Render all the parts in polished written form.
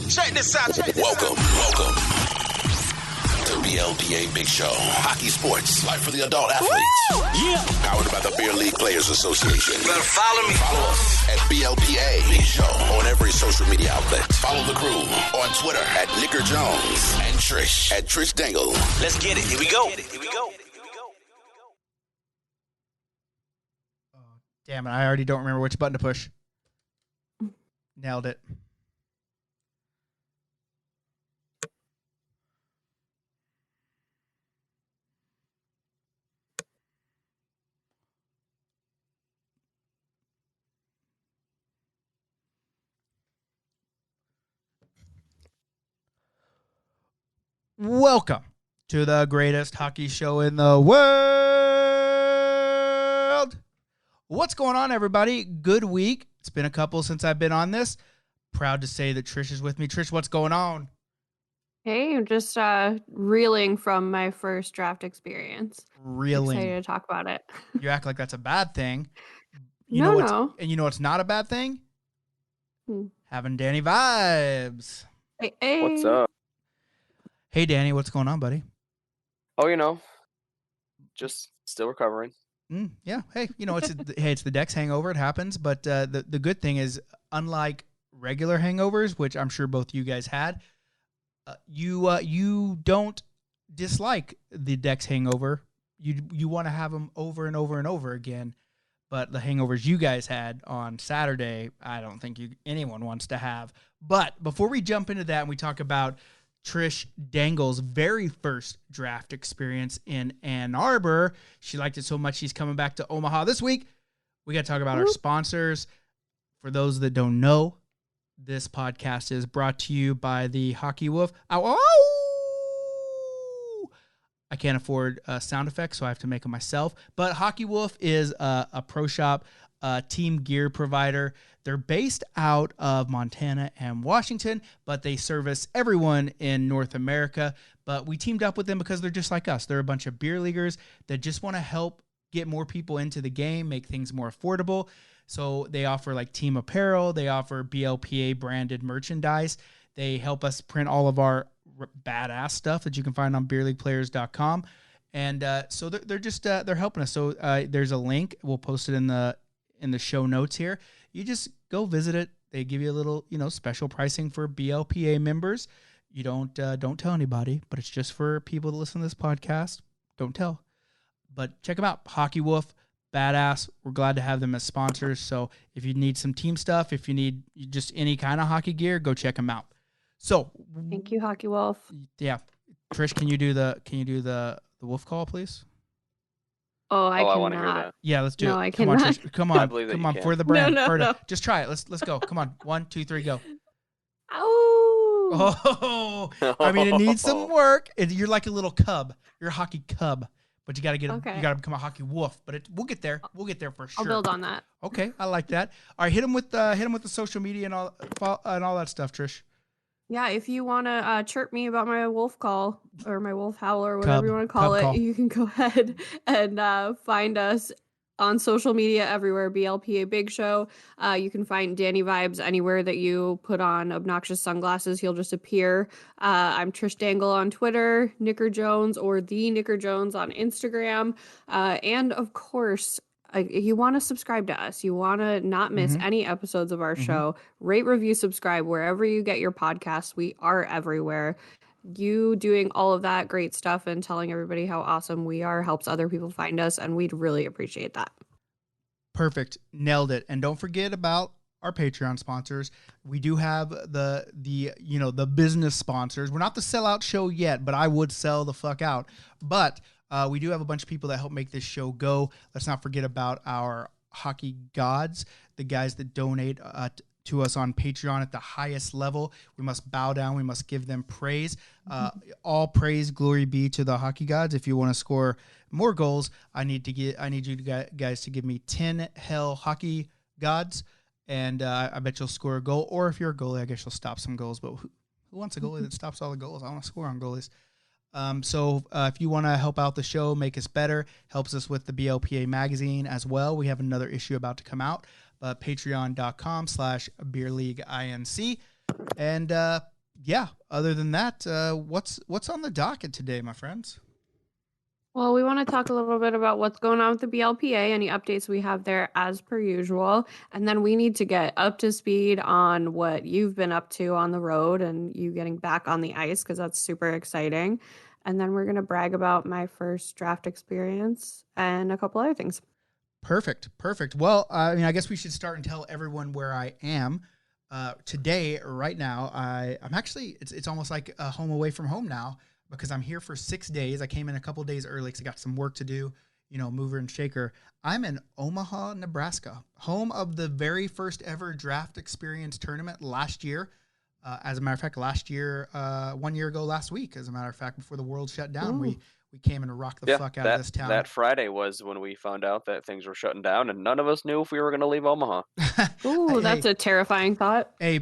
Check this out. Welcome to BLPA Big Show. Hockey sports, life for the adult athletes. Yeah. Powered by the Beer League Players Association. Better follow me. Follow us at BLPA Big Show on every social media outlet. Follow the crew on Twitter at Nicker Jones and Trish at Trish Dangle. Let's get it. Here we go. Oh, damn it. I already don't remember which button to push. Nailed it. Welcome to the greatest hockey show in the world. What's going on, everybody? Good week. It's been a couple since I've been on this. Proud to say that Trish is with me. Trish, what's going on? Hey, I'm just reeling from my first draft experience. Reeling. Excited to talk about it. You act like that's a bad thing. No. And you know what's not a bad thing? Hmm. Having Danny vibes. Hey. What's up? Hey, Danny, what's going on, buddy? Oh, just still recovering. Yeah. Hey, it's the Dex hangover. It happens. But the good thing is, unlike regular hangovers, which I'm sure both you guys had, you don't dislike the Dex hangover. You want to have them over and over and over again. But the hangovers you guys had on Saturday, I don't think anyone wants to have. But before we jump into that and we talk about Trish Dangle's very first draft experience in Ann Arbor, she liked it so much she's coming back to Omaha this week. We got to talk about our sponsors. For those that don't know, this podcast is brought to you by the Hockey Wolf. Ow, ow! I can't afford sound effects, so I have to make them myself. But Hockey Wolf is a pro shop, team gear provider. They're based out of Montana and Washington, but they service everyone in North America. But we teamed up with them because they're just like us. They're a bunch of beer leaguers that just want to help get more people into the game, make things more affordable. So they offer like team apparel. They offer BLPA branded merchandise. They help us print all of our badass stuff that you can find on beerleagueplayers.com. And so they're just they're helping us. So there's a link. We'll post it in the show notes here. You just go visit it. They give you a little, special pricing for BLPA members. You don't tell anybody, but it's just for people that listen to this podcast. Don't tell. But check them out. Hockey Wolf, badass. We're glad to have them as sponsors. So if you need some team stuff, if you need just any kind of hockey gear, go check them out. So Thank you, Hockey Wolf. Yeah, Trish, can you do the wolf call, please? Oh, I want to hear cannot. that. Yeah, let's do it. I Come on, cannot. Trish. Come on. I believe that Come you on can. for the brand. No. Just try it. Let's go. Come on. 1, 2, 3, go. Ow. Oh, I mean, it needs some work. You're like a little cub. You're a hockey cub, but you got to you got to become a hockey wolf. But we'll get there. We'll get there for sure. I'll build on that. Okay, I like that. All right, hit him with the social media and all that stuff, Trish. Yeah, if you want to chirp me about my wolf call or my wolf howl or whatever you want to call it, you can go ahead and find us on social media everywhere, BLPA Big Show. You can find Danny Vibes anywhere that you put on obnoxious sunglasses. He'll just appear. I'm Trish Dangle on Twitter, Nicker Jones or The Nicker Jones on Instagram. And of course, you want to subscribe to us. You want to not miss any episodes of our show. Rate, review, subscribe wherever you get your podcasts. We are everywhere. You doing all of that great stuff and telling everybody how awesome we are helps other people find us, and we'd really appreciate that. Perfect. Nailed it. And don't forget about our Patreon sponsors. We do have the business sponsors. We're not the sellout show yet, but I would sell the fuck out. But we do have a bunch of people that help make this show go. Let's not forget about our hockey gods, the guys that donate to us on Patreon at the highest level. We must bow down. We must give them praise. All praise, glory be to the hockey gods. If you want to score more goals, I need you guys to give me 10 hell hockey gods, and I bet you'll score a goal. Or if you're a goalie, I guess you'll stop some goals. But who wants a goalie that stops all the goals? I want to score on goalies. So if you want to help out the show, make us better, helps us with the BLPA magazine as well. We have another issue about to come out. Patreon.com/beerleagueinc. And yeah, other than that, what's on the docket today, my friends? Well, we want to talk a little bit about what's going on with the BLPA, any updates we have there as per usual. And then we need to get up to speed on what you've been up to on the road and you getting back on the ice because that's super exciting. And then we're going to brag about my first draft experience and a couple other things. Perfect. Well, I mean, I guess we should start and tell everyone where I am. Today, right now, I'm actually, it's almost like a home away from home now because I'm here for 6 days. I came in a couple days early because I got some work to do, mover and shaker. I'm in Omaha, Nebraska, home of the very first ever draft experience tournament last year. As a matter of fact, last year, 1 year ago last week, as a matter of fact, before the world shut down, we came and rocked the fuck out of this town. That Friday was when we found out that things were shutting down, and none of us knew if we were going to leave Omaha. Ooh, that's a terrifying thought. Hey,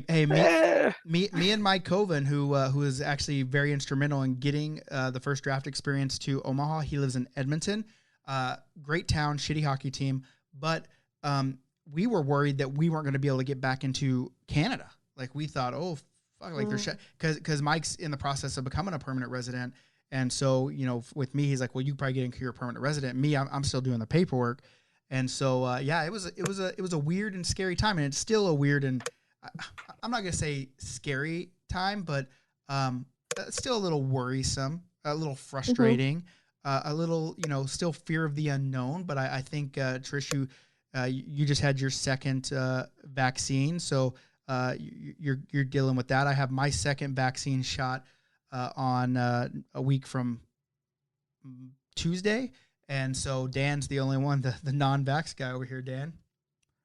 me and Mike Coven, who is actually very instrumental in getting the first draft experience to Omaha. He lives in Edmonton. Great town, shitty hockey team, but we were worried that we weren't going to be able to get back into Canada. Like we thought, oh fuck, like they're shut because Mike's in the process of becoming a permanent resident. And so, with me, he's like, well, you probably get into your permanent resident. Me, I'm still doing the paperwork. And so, it was a weird and scary time. And it's still a weird and I'm not going to say scary time, but still a little worrisome, a little frustrating, a little, still fear of the unknown. But I think, Trish, you just had your second vaccine. So you're dealing with that. I have my second vaccine shot on a week from Tuesday. And so Dan's the only one, the non-vax guy over here, Dan.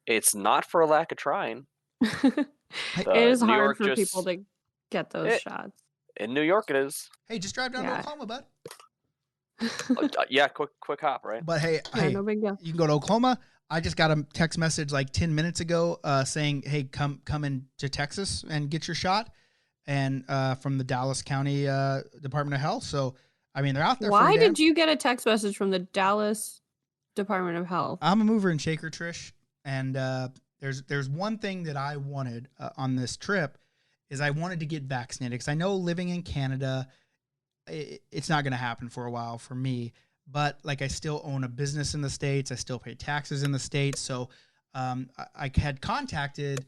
It's not for a lack of trying. It is hard for people to get those shots. In New York it is. Hey, just drive down to Oklahoma, bud. Yeah, quick hop, right? But hey, no big deal. You can go to Oklahoma. I just got a text message like 10 minutes ago saying, hey, come into Texas and get your shot. And from the Dallas County Department of Health. So, I mean, they're out there. Why did you get a text message from the Dallas Department of Health? I'm a mover and shaker, Trish. And there's one thing that I wanted on this trip is I wanted to get vaccinated. Because I know living in Canada, it's not going to happen for a while for me. But, like, I still own a business in the States. I still pay taxes in the States. So, I had contacted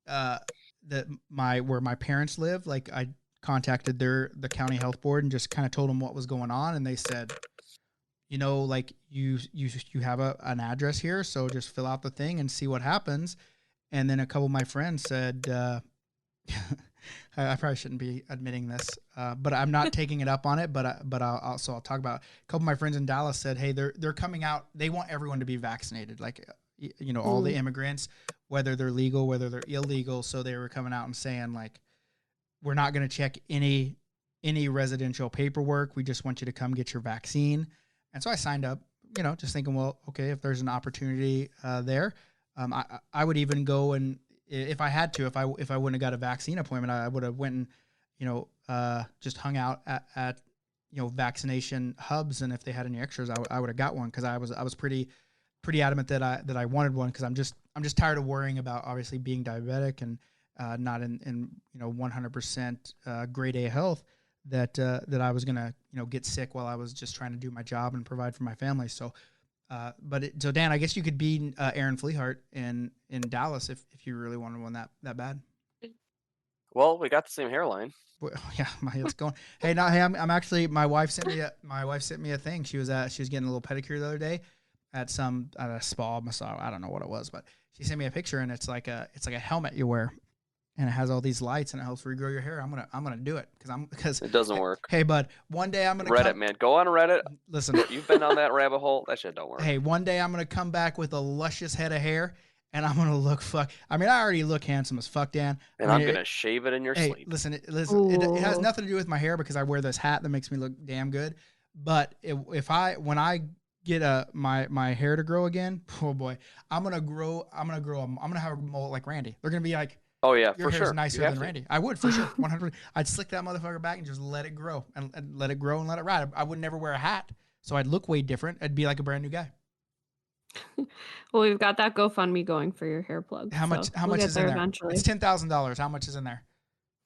where my parents live. Like I contacted the county health board and just kind of told them what was going on. And they said, like you have an address here. So just fill out the thing and see what happens. And then a couple of my friends said, I probably shouldn't be admitting this, but I'm not taking it up on it, but I'll talk about it. A couple of my friends in Dallas said, hey, they're coming out. They want everyone to be vaccinated. Like, all the immigrants, whether they're legal, whether they're illegal. So they were coming out and saying, like, we're not going to check any residential paperwork. We just want you to come get your vaccine. And so I signed up, just thinking, well, okay, if there's an opportunity there, I would even go and if I had to, if I wouldn't have got a vaccine appointment, I would have went and, just hung out at vaccination hubs. And if they had any extras, I would have got one. Cause I was pretty adamant that I wanted one because I'm just tired of worrying about obviously being diabetic and not in 100% grade A health that I was gonna get sick while I was just trying to do my job and provide for my family. So, so Dan, I guess you could be Aaron Fleehart in Dallas if you really wanted one that bad. Well, we got the same hairline. Well, yeah, it's going. Hey, I'm actually. My wife sent me a thing. She was getting a little pedicure the other day at a spa massage. I don't know what it was, but she sent me a picture and it's like a helmet you wear and it has all these lights and it helps regrow your hair. I'm going to do it because it doesn't work. Hey, bud, one day I'm going to Reddit, man. Go on Reddit. Listen, you've been on that rabbit hole. That shit don't work. Hey, one day I'm going to come back with a luscious head of hair and I'm going to look I already look handsome as fuck, Dan. And I'm going to shave it in your sleep. Listen, it has nothing to do with my hair because I wear this hat that makes me look damn good. But when I get my hair to grow again, oh boy, I'm gonna have a mullet like Randy. They're gonna be like, oh yeah, your for hair's sure, nicer than Randy. I would for sure, 100. I'd slick that motherfucker back and just let it grow and let it grow and let it ride. I would never wear a hat, so I'd look way different. I'd be like a brand new guy. Well, we've got that GoFundMe going for your hair plug. How much is in there? Eventually. It's $10,000. How much is in there?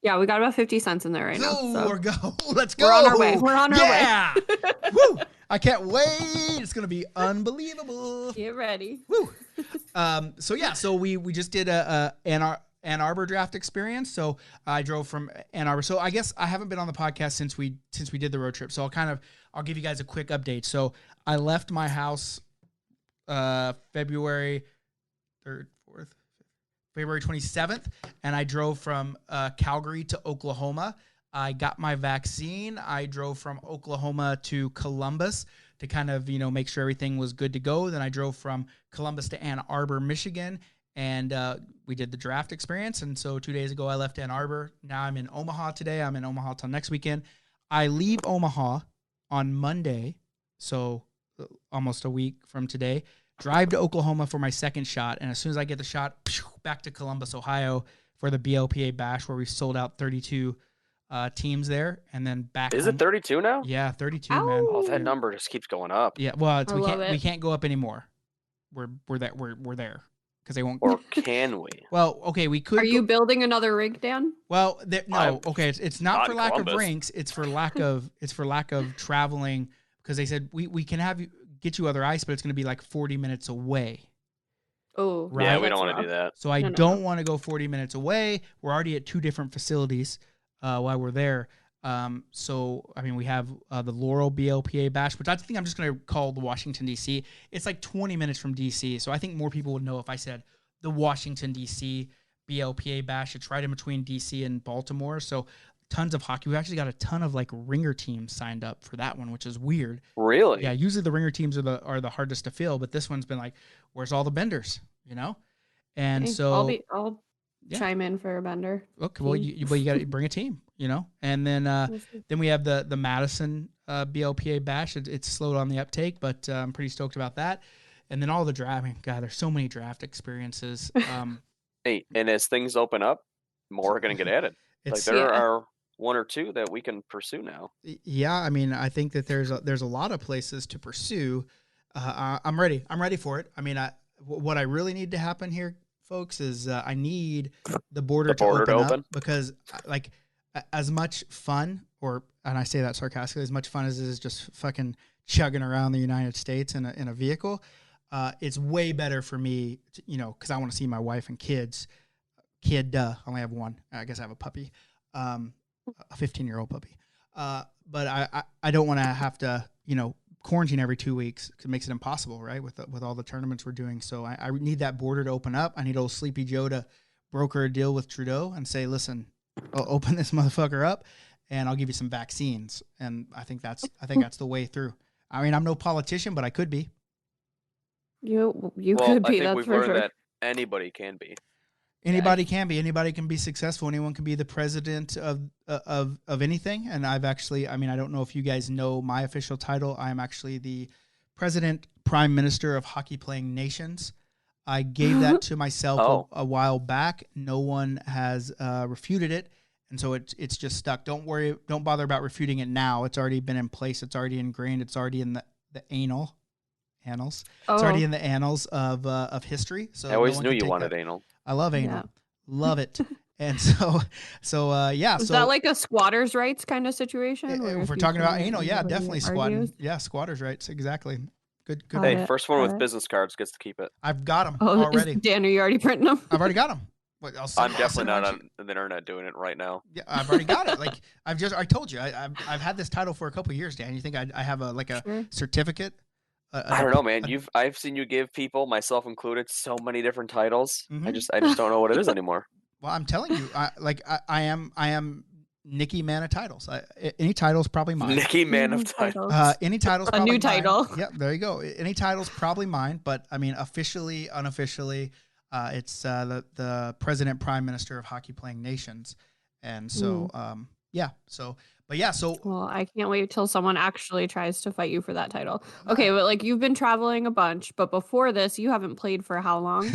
Yeah, we got about 50 cents in there right now. So Or go. Let's go. we're on our way. We're on our way. Yeah. Woo. I can't wait. It's going to be unbelievable. Get ready. Woo. So we just did a Ann Arbor draft experience. So I drove from Ann Arbor. So I guess I haven't been on the podcast since we did the road trip. So I'll give you guys a quick update. So I left my house February 3rd, 4th, February 27th, and I drove from Calgary to Oklahoma. I got my vaccine. I drove from Oklahoma to Columbus to kind of, make sure everything was good to go. Then I drove from Columbus to Ann Arbor, Michigan, and we did the draft experience. And so 2 days ago, I left Ann Arbor. Now I'm in Omaha today. I'm in Omaha till next weekend. I leave Omaha on Monday, so almost a week from today. Drive to Oklahoma for my second shot, and as soon as I get the shot, back to Columbus, Ohio for the BLPA Bash, where we sold out 32 teams there, and then back. Is it 32 now? Yeah, 32, Ow. man. Oh, that number just keeps going up. Yeah, well, I we can't go up anymore. We're there because they won't. Or can we? Well, okay, we could. Are you building another rink, Dan? Well, no. Okay, it's not for lack Columbus. of rinks. It's for lack of traveling, because they said we can get you other ice, but it's going to be like 40 minutes away. Oh, Right. Yeah, we that's don't want rough. to do that. So I No. don't want to go 40 minutes away. We're already at 2 different facilities while we're there. So, I mean, we have the Laurel BLPA Bash, which I think I'm just going to call the Washington, D.C. It's like 20 minutes from D.C., so I think more people would know if I said the Washington, D.C. BLPA Bash. It's right in between D.C. and Baltimore, so tons of hockey. We actually got a ton of, like, ringer teams signed up for that one, which is weird. Really? Yeah, usually the ringer teams are the hardest to fill, but this one's been like, where's all the benders, And Okay, so I'll Yeah. chime in for a bender. okay, well, you got to bring a team, and then we have the Madison BLPA Bash. It's slowed on the uptake, but I'm pretty stoked about that. And then all the draft. I mean, God, there's so many draft experiences. Hey, and as things open up, more are going to get added. Like there Yeah. are 1 or 2 that we can pursue now. Yeah, I mean, I think that there's a lot of places to pursue. I'm ready. I'm ready for it. I mean, what I really need to happen here, folks, is I need the border to open up, because like as much fun, and I say that sarcastically, as much fun as it is just fucking chugging around the United States in a vehicle, it's way better for me, because I want to see my wife and kids. I only have one. I guess I have a puppy, a 15-year-old puppy. But I don't want to have to, quarantine every 2 weeks, because it makes it impossible, right? With all the tournaments we're doing. So I need that border to open up. I need old Sleepy Joe to broker a deal with Trudeau and say, listen, I'll open this motherfucker up and I'll give you some vaccines. And I think that's the way through. I mean, I'm no politician, but I could be. You Well, could I be. think That's we've for learned sure. that anybody can be. Anybody can be. Anybody can be successful. Anyone can be the president of anything. And I've actually, I mean, I don't know if you guys know my official title. I am actually the president, prime minister of hockey playing nations. I gave that to myself a while back. No one has refuted it. And so it's just stuck. Don't worry. Don't bother about refuting it now. It's already been in place. It's already ingrained. It's already in the annals. It's already in the annals of history. So I always no one knew can you take wanted that. anal. I love anal. Yeah. Love it. And so yeah. Is So that like a squatters' rights kind of situation? if we're talking about anal, yeah, definitely squatting. Yeah, squatters' rights. Exactly. Good. Got Hey, it, first one got with it. business cards gets to keep it. I've got them Oh, already. Dan, are you already printing them? I've already got them. I'm definitely not on the internet doing it right now. Yeah, I've already got it. Like I told you, I've had this title for a couple of years, Dan. You think I have a Sure. certificate? I don't know, man. I've seen you give people, myself included, so many different titles. Mhm. I just don't know what it is anymore. Well, I'm telling you, I am Nicky Man of titles. Any title's probably mine. Nicky Man of Mhm, titles. Any title's A probably new mine. title. Yeah, there you go. Any title's probably mine, but I mean, officially, unofficially, it's the president, prime minister of hockey playing nations, and so yeah. So, but yeah, so Well, I can't wait till someone actually tries to fight you for that title. Okay, but like you've been traveling a bunch, but before this, you haven't played for how long?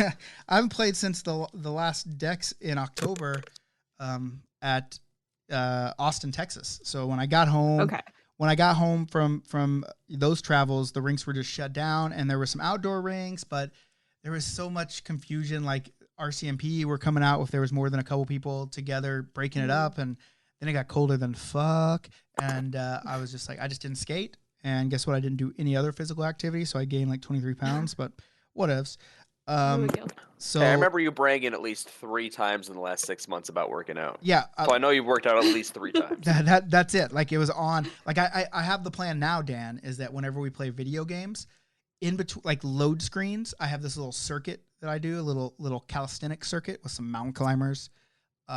I haven't played since the last Dex in October, at Austin, Texas. So when I got home, from those travels, the rinks were just shut down, and there were some outdoor rinks, but there was so much confusion. Like RCMP were coming out if there was more than a couple people together breaking it up, and then it got colder than fuck, and I was just like, I just didn't skate, and guess what? I didn't do any other physical activity, so I gained like 23 pounds, but whatevs. So Hey, I remember you bragging at least 3 times in the last 6 months about working out. Yeah, so I know you've worked out at least 3 times. That's it. Like it was on. Like I have the plan now, Dan, is that whenever we play video games, in between like load screens, I have this little circuit that I do, a little calisthenic circuit with some mountain climbers,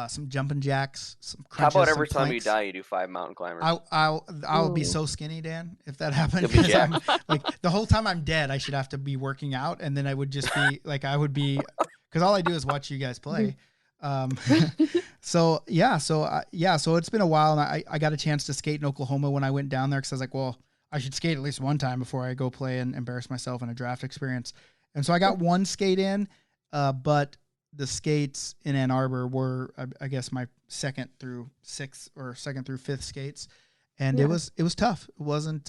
some jumping jacks, some crunches. How about every time you die, you do 5 mountain climbers? I'll be so skinny, Dan, if that happened. You'll be jacked. Like the whole time I'm dead, I should have to be working out, and then I would just be like, I would be, because all I do is watch you guys play. So it's been a while, and I got a chance to skate in Oklahoma when I went down there, because I was like, well, I should skate at least one time before I go play and embarrass myself in a draft experience. And so I got one skate in, but the skates in Ann Arbor were, I guess, my second through 5th skates, and it was tough. It wasn't.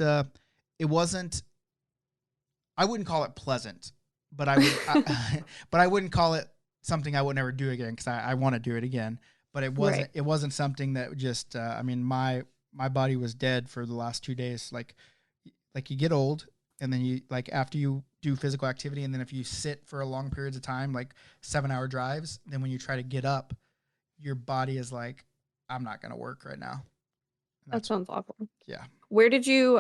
I wouldn't call it pleasant, but I would. But I wouldn't call it something I would never do again, because I want to do it again. But it wasn't. Right. It wasn't something that just. I mean, my body was dead for the last 2 days. Like you get old, and then you after you do physical activity, and then if you sit for a long periods of time, like 7-hour drives, then when you try to get up, your body is like, I'm not going to work right now. That sounds awful. Yeah. Where did you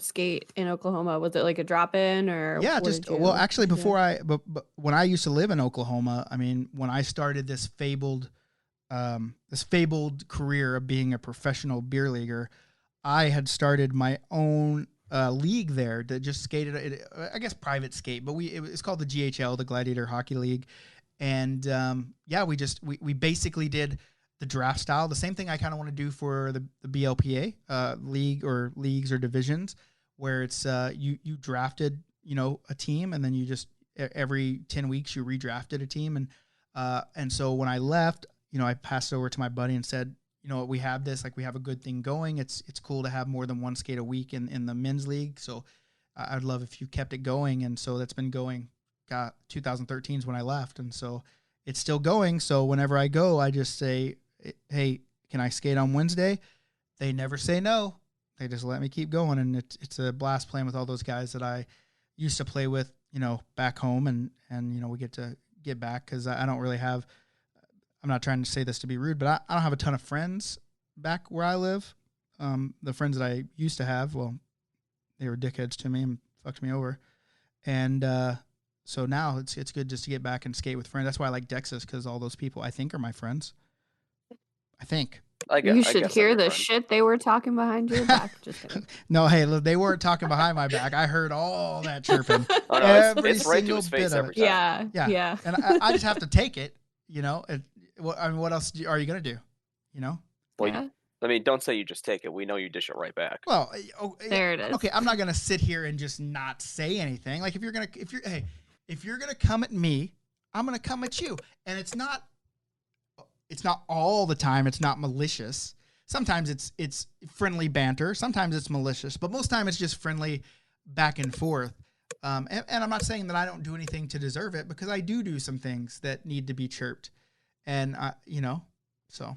skate in Oklahoma? Was it like a drop-in, or? Yeah, actually before but when I used to live in Oklahoma, I mean, when I started this fabled career of being a professional beer leaguer, I had started my own league there that just skated, I guess private skate, but it's called the GHL, the Gladiator Hockey League. And we basically did the draft style, the same thing I kind of want to do for the BLPA league, or leagues or divisions, where it's you drafted, a team, and then you just every 10 weeks you redrafted a team. And so when I left, I passed it over to my buddy and said, we have this, like we have a good thing going. It's cool to have more than one skate a week in the men's league. So I'd love if you kept it going. And so that's been going. 2013 is when I left. And so it's still going. So whenever I go, I just say, hey, can I skate on Wednesday? They never say no. They just let me keep going. And it's a blast playing with all those guys that I used to play with, back home. And we get to get back, because I don't really have, I'm not trying to say this to be rude, but I don't have a ton of friends back where I live. The friends that I used to have, well, they were dickheads to me and fucked me over. And so now it's good just to get back and skate with friends. That's why I like Dexys, because all those people I think are my friends. I think. You should hear the shit they were talking behind your back. Just kidding. No, hey, look, they weren't talking behind my back. I heard all that chirping. Oh, no, it's right to his face every time. Yeah. And I just have to take it, what else are you going to do? Well, yeah. I mean, don't say you just take it. We know you dish it right back. Well, there it is. Okay, I'm not going to sit here and just not say anything. Like if you're going to come at me, I'm going to come at you. And it's not all the time. It's not malicious. Sometimes it's friendly banter. Sometimes it's malicious, but most time it's just friendly back and forth. And I'm not saying that I don't do anything to deserve it, because I do some things that need to be chirped. And so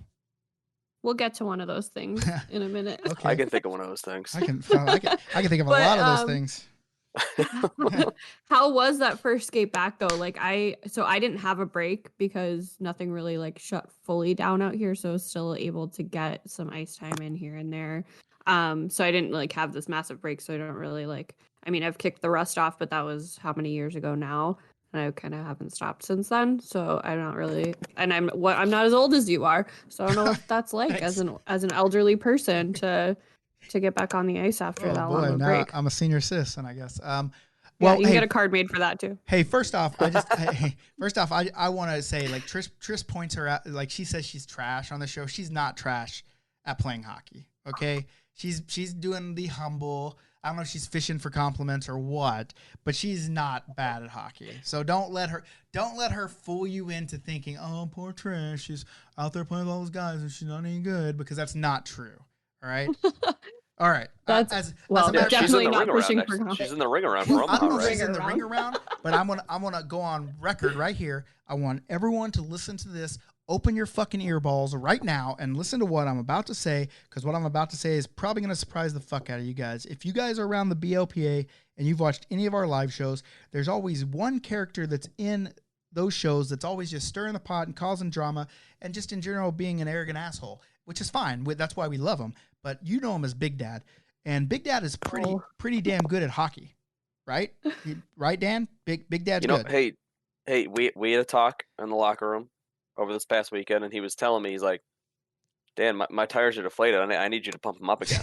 we'll get to one of those things in a minute. Okay. I can think of one of those things. I can think of a lot of those things. How was that first skate back though? Like I didn't have a break because nothing really like shut fully down out here, so I was still able to get some ice time in here and there. So I didn't like have this massive break, so I don't really I've kicked the rust off, but that was how many years ago now, and I kind of haven't stopped since then. So I'm not really, and I'm not as old as you are, so I don't know what that's like as an elderly person to get back on the ice after that long of a break. I'm a senior citizen, I guess. Well, you can get a card made for that too. Hey, first off, I want to say, like, Trish points her out, like, she says she's trash on the show. She's not trash at playing hockey. Okay, she's doing the humble. I don't know if she's fishing for compliments or what, but she's not bad at hockey. So don't let her fool you into thinking, oh, poor Trish, she's out there playing with all those guys and she's not any good, because that's not true. All right. All right. That's as well, a matter of fact, she's in definitely the not ring around pushing next. for confidence. She's in the ring around for I don't know Omaha, if she's right? in the ring around, but I'm gonna go on record right here. I want everyone to listen to this. Open your fucking earballs right now and listen to what I'm about to say, because what I'm about to say is probably gonna surprise the fuck out of you guys. If you guys are around the BLPA and you've watched any of our live shows, there's always one character that's in those shows that's always just stirring the pot and causing drama and just in general being an arrogant asshole, which is fine. That's why we love him. But you know him as Big Dad, and Big Dad is pretty damn good at hockey, right? Right, Dan? Big Dad's good. Hey, we had a talk in the locker room over this past weekend, and he was telling me, he's like, Dan, my tires are deflated. I need you to pump them up again.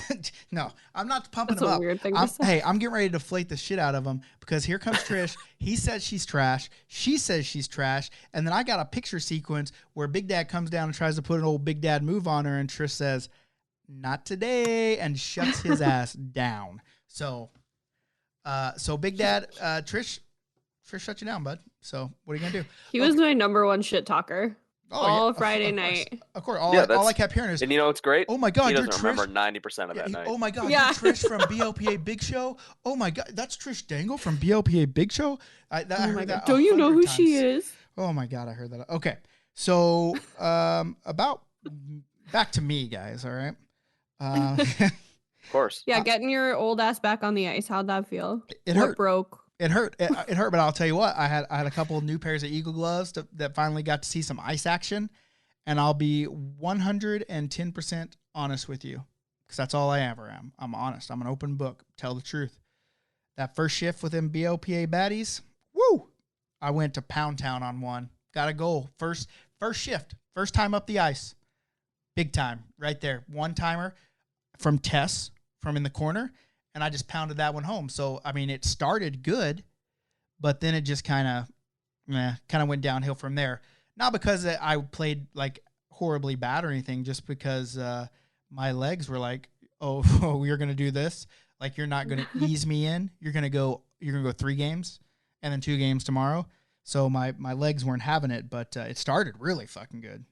No, I'm not pumping That's them a up. weird thing to say. Hey, I'm getting ready to deflate the shit out of him, because here comes Trish. He says she's trash. She says she's trash. And then I got a picture sequence where Big Dad comes down and tries to put an old Big Dad move on her, and Trish says, not today, and shuts his ass down. So Big Dad, Trish shut you down, bud. So what are you gonna do? He was my number one shit talker. All Friday night. Of course. All I kept hearing is, and you know what's great? Oh my God, he you're doesn't Trish. remember 90% of that night. Oh my God, you're Trish from BLPA Big Show. Oh my God, that's Trish Dangle from BLPA Big Show. I heard that. Don't you know who times. she is? Oh my God, I heard that. Okay, so about back to me, guys. All right. Of course. Yeah, getting your old ass back on the ice. How'd that feel? It what hurt. broke? It hurt. It hurt, but I'll tell you what. I had a couple of new pairs of Eagle gloves that finally got to see some ice action, and I'll be 110% honest with you, because that's all I ever am. I'm honest. I'm an open book. Tell the truth. That first shift with them BLPA baddies, woo! I went to Pound Town on one. Got a goal. First shift. First time up the ice. Big time. Right there. One timer from Tess from in the corner. And I just pounded that one home. So, I mean, it started good, but then it just kind of went downhill from there. Not because I played like horribly bad or anything, just because my legs were like, oh, you're going to do this. Like, you're not going to ease me in. You're going to go 3 games and then 2 games tomorrow. So my legs weren't having it, but it started really fucking good.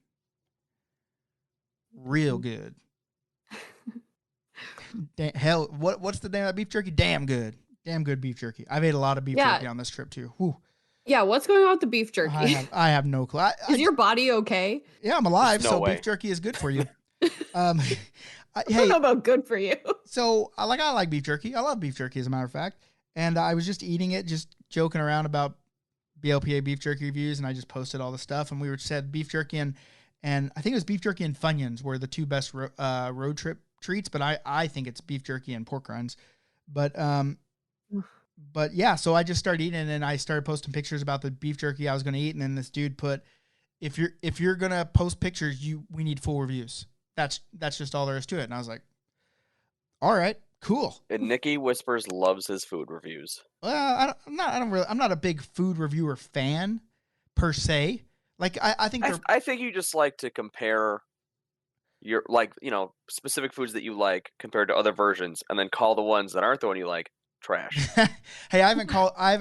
Real good. Hell, what's the name of that beef jerky? Damn good beef jerky. I've ate a lot of beef jerky on this trip too. Whew. Yeah, what's going on with the beef jerky? I have no clue. Is your body okay? Yeah, I'm alive, no way. Beef jerky is good for you. I don't know about good for you. So I like beef jerky. I love beef jerky, as a matter of fact. And I was just eating it, just joking around about BLPA beef jerky reviews, and I just posted all the stuff. And we said beef jerky and I think it was beef jerky and Funyuns were the 2 best road trip treats, but I think it's beef jerky and pork rinds. But yeah, so I just started eating, and then I started posting pictures about the beef jerky I was going to eat, and then this dude put, if you're going to post pictures, we need full reviews. That's just all there is to it. And I was like, all right, cool. And Nikki Whispers loves his food reviews. Well, I'm not a big food reviewer fan per se. Like I think I think you just like to compare your, like, specific foods that you like compared to other versions, and then call the ones that aren't the one you like trash. Hey, I haven't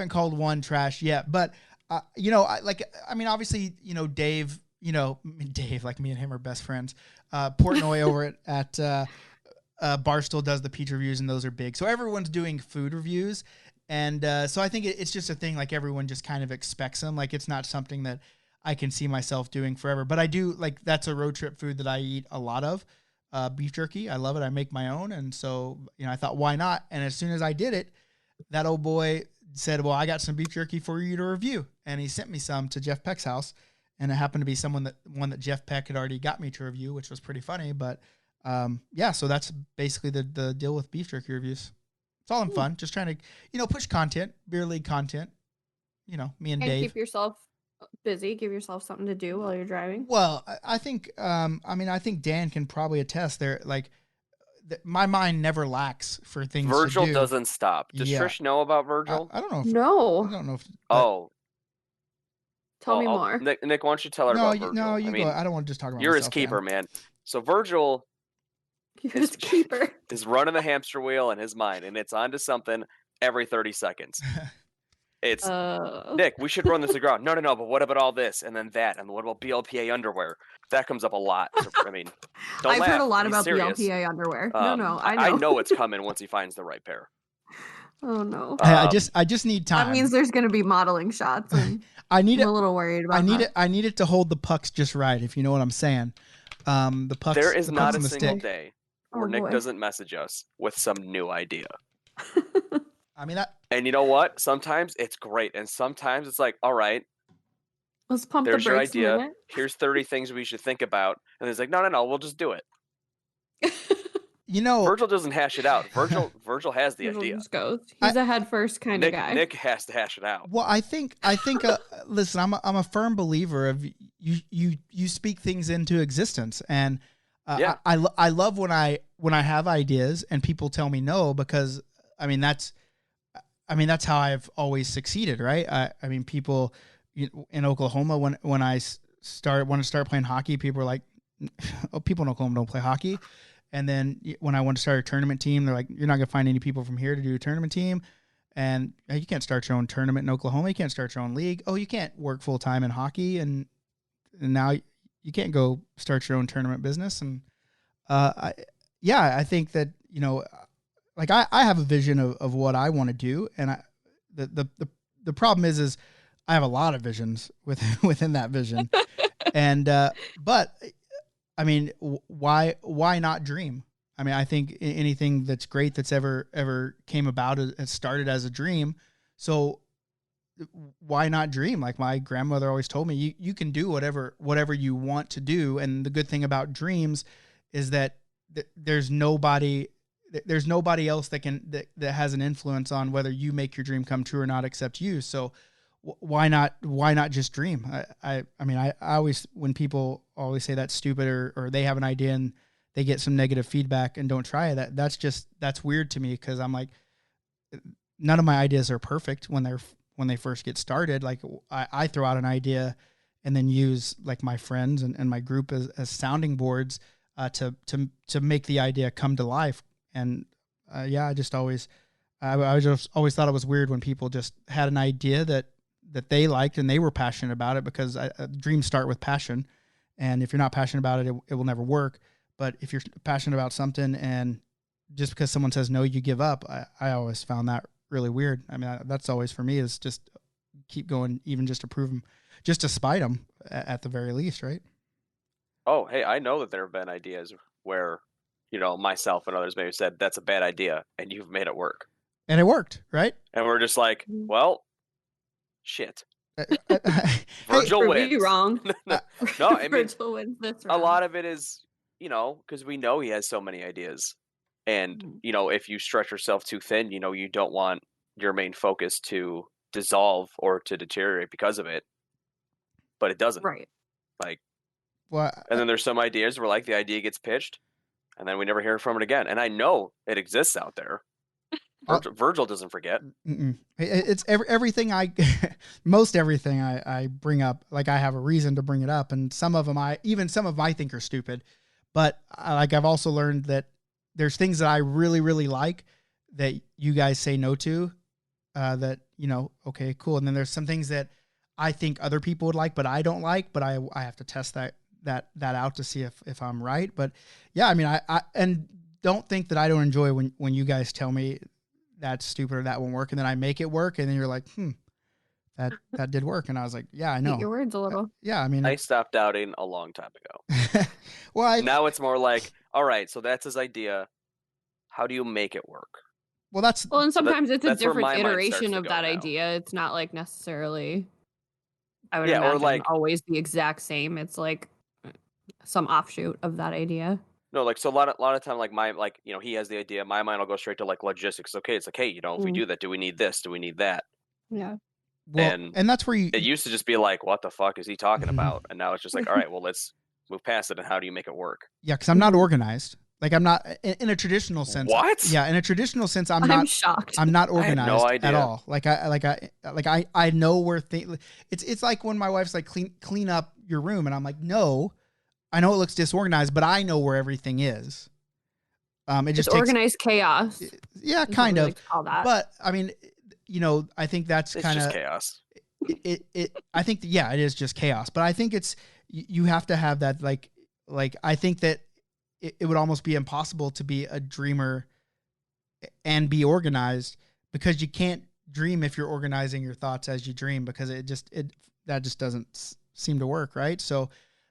called one trash yet, but obviously, Dave, Dave, like, me and him are best friends. Portnoy over at Barstool does the peach reviews, and those are big. So everyone's doing food reviews, and so I think it's just a thing, like, everyone just kind of expects them. Like, it's not something that I can see myself doing forever, but I do, like, that's a road trip food that I eat a lot of. Beef jerky. I love it. I make my own. And so, I thought, why not? And as soon as I did it, that old boy said, well, I got some beef jerky for you to review. And he sent me some to Jeff Peck's house. And it happened to be one that Jeff Peck had already got me to review, which was pretty funny. But yeah, so that's basically the deal with beef jerky reviews. It's all in fun. Just trying to, push content, beer league content, me and Dave. Keep yourself busy. Give yourself something to do while you're driving. Well, I think, I think Dan can probably attest there. Like, my mind never lacks for things Virgil to do. doesn't stop. Does Trish know about Virgil? I don't know. No. I don't know. Tell me more. Nick, why don't you tell her about Virgil? No, you go. I don't want to just talk about You're myself, his keeper, man. So Virgil His keeper is running the hamster wheel in his mind, and it's onto something every 30 seconds. It's Nick, we should run this aground. No, but what about all this and then that? And what about BLPA underwear? That comes up a lot. I mean, don't I've laugh. heard a lot He's about serious. BLPA underwear. I know. I know it's coming once he finds the right pair. Oh no. I just need time. That means there's going to be modeling shots. And I'm a little worried about that. I need it to hold the pucks just right, if you know what I'm saying. The pucks. There is not a single stick. day where Nick doesn't message us with some new idea. I mean that. And you know what? Sometimes it's great, and sometimes it's like, all right, let's pump there's the brakes your idea. a minute. Here's 30 things we should think about, and he's like, no, we'll just do it. You know, Virgil doesn't hash it out. Virgil has the Virgil idea. Just goes. He's a head first kind of guy. Nick has to hash it out. Well, I think. Listen, I'm a firm believer of you speak things into existence, and I love when I have ideas and people tell me no, because that's how I've always succeeded, right? I mean, people in Oklahoma, when I want to start playing hockey, people are like, oh, people in Oklahoma don't play hockey. And then when I want to start a tournament team, they're like, you're not going to find any people from here to do a tournament team. And you can't start your own tournament in Oklahoma. You can't start your own league. Oh, you can't work full time in hockey. And now you can't go start your own tournament business. And I think that, like I have a vision of what I want to do. And the problem is I have a lot of visions within that vision. And, but I mean, why not dream? I mean, I think anything that's great that's ever came about has started as a dream. So why not dream? Like my grandmother always told me, you can do whatever you want to do. And the good thing about dreams is that there's nobody else that has an influence on whether you make your dream come true or not, except you. So why not just dream? I mean, I always, when people always say that's stupid or they have an idea and they get some negative feedback and don't try it, that's weird to me, because I'm like, none of my ideas are perfect when they first get started. Like I throw out an idea and then use like my friends and my group as sounding boards to make the idea come to life. And I just always thought it was weird when people just had an idea that they liked and they were passionate about it, because dreams start with passion. And if you're not passionate about it, it will never work. But if you're passionate about something and just because someone says no, you give up, I always found that really weird. I mean, that's always for me, is just keep going, even just to prove them, just to spite them at the very least, right? Oh, hey, I know that there have been ideas where, myself and others may have said, that's a bad idea, and you've made it work. And it worked, right? And we're just like, well, shit. Virgil wins. You wrong. No, I mean, Virgil wins this round. A lot of it is, because we know he has so many ideas. And, if you stretch yourself too thin, you don't want your main focus to dissolve or to deteriorate because of it. But it doesn't. Right. Like, well, and then there's some ideas where, like, the idea gets pitched, and then we never hear from it again. And I know it exists out there. Virgil doesn't forget. It's everything most everything I bring up, like I have a reason to bring it up. And some of them I think are stupid, but I've also learned that there's things that I really, really like that you guys say no to, that, okay, cool. And then there's some things that I think other people would like, but I don't like, but I have to test that out to see if I'm right. But yeah, I mean, I and don't think that I don't enjoy when you guys tell me that's stupid or that won't work, and then I make it work, and then you're like, that did work, and I was like, yeah, I know. Eat your words a little. Yeah, I mean, I stopped doubting a long time ago. Well, now it's more like, all right, so that's his idea. How do you make it work? Well, and sometimes it's a different iteration iteration of that idea. It's not like necessarily, I would or imagine, like always the exact same. It's like some offshoot of that idea. No, like, so a lot of time, like he has the idea. My mind will go straight to like logistics. Okay, it's like, hey, if we do that, do we need this? Do we need that? Yeah. Well, and that's where it used to just be like, what the fuck is he talking about? And now it's just like, all right, well, let's move past it. And how do you make it work? Yeah, because I'm not organized. Like I'm not in a traditional sense. What? Yeah, in a traditional sense, I'm shocked. I'm not organized I have no idea. at all. I know where things. It's like when my wife's like clean up your room, and I'm like, no. I know it looks disorganized, but I know where everything is. It just organized chaos. Yeah, kind of. Call that. But I mean, I think that's It's kind just of chaos. I think it is just chaos, but I think it's you have to have that like I think that it would almost be impossible to be a dreamer and be organized, because you can't dream if you're organizing your thoughts as you dream, because that just doesn't seem to work, right? So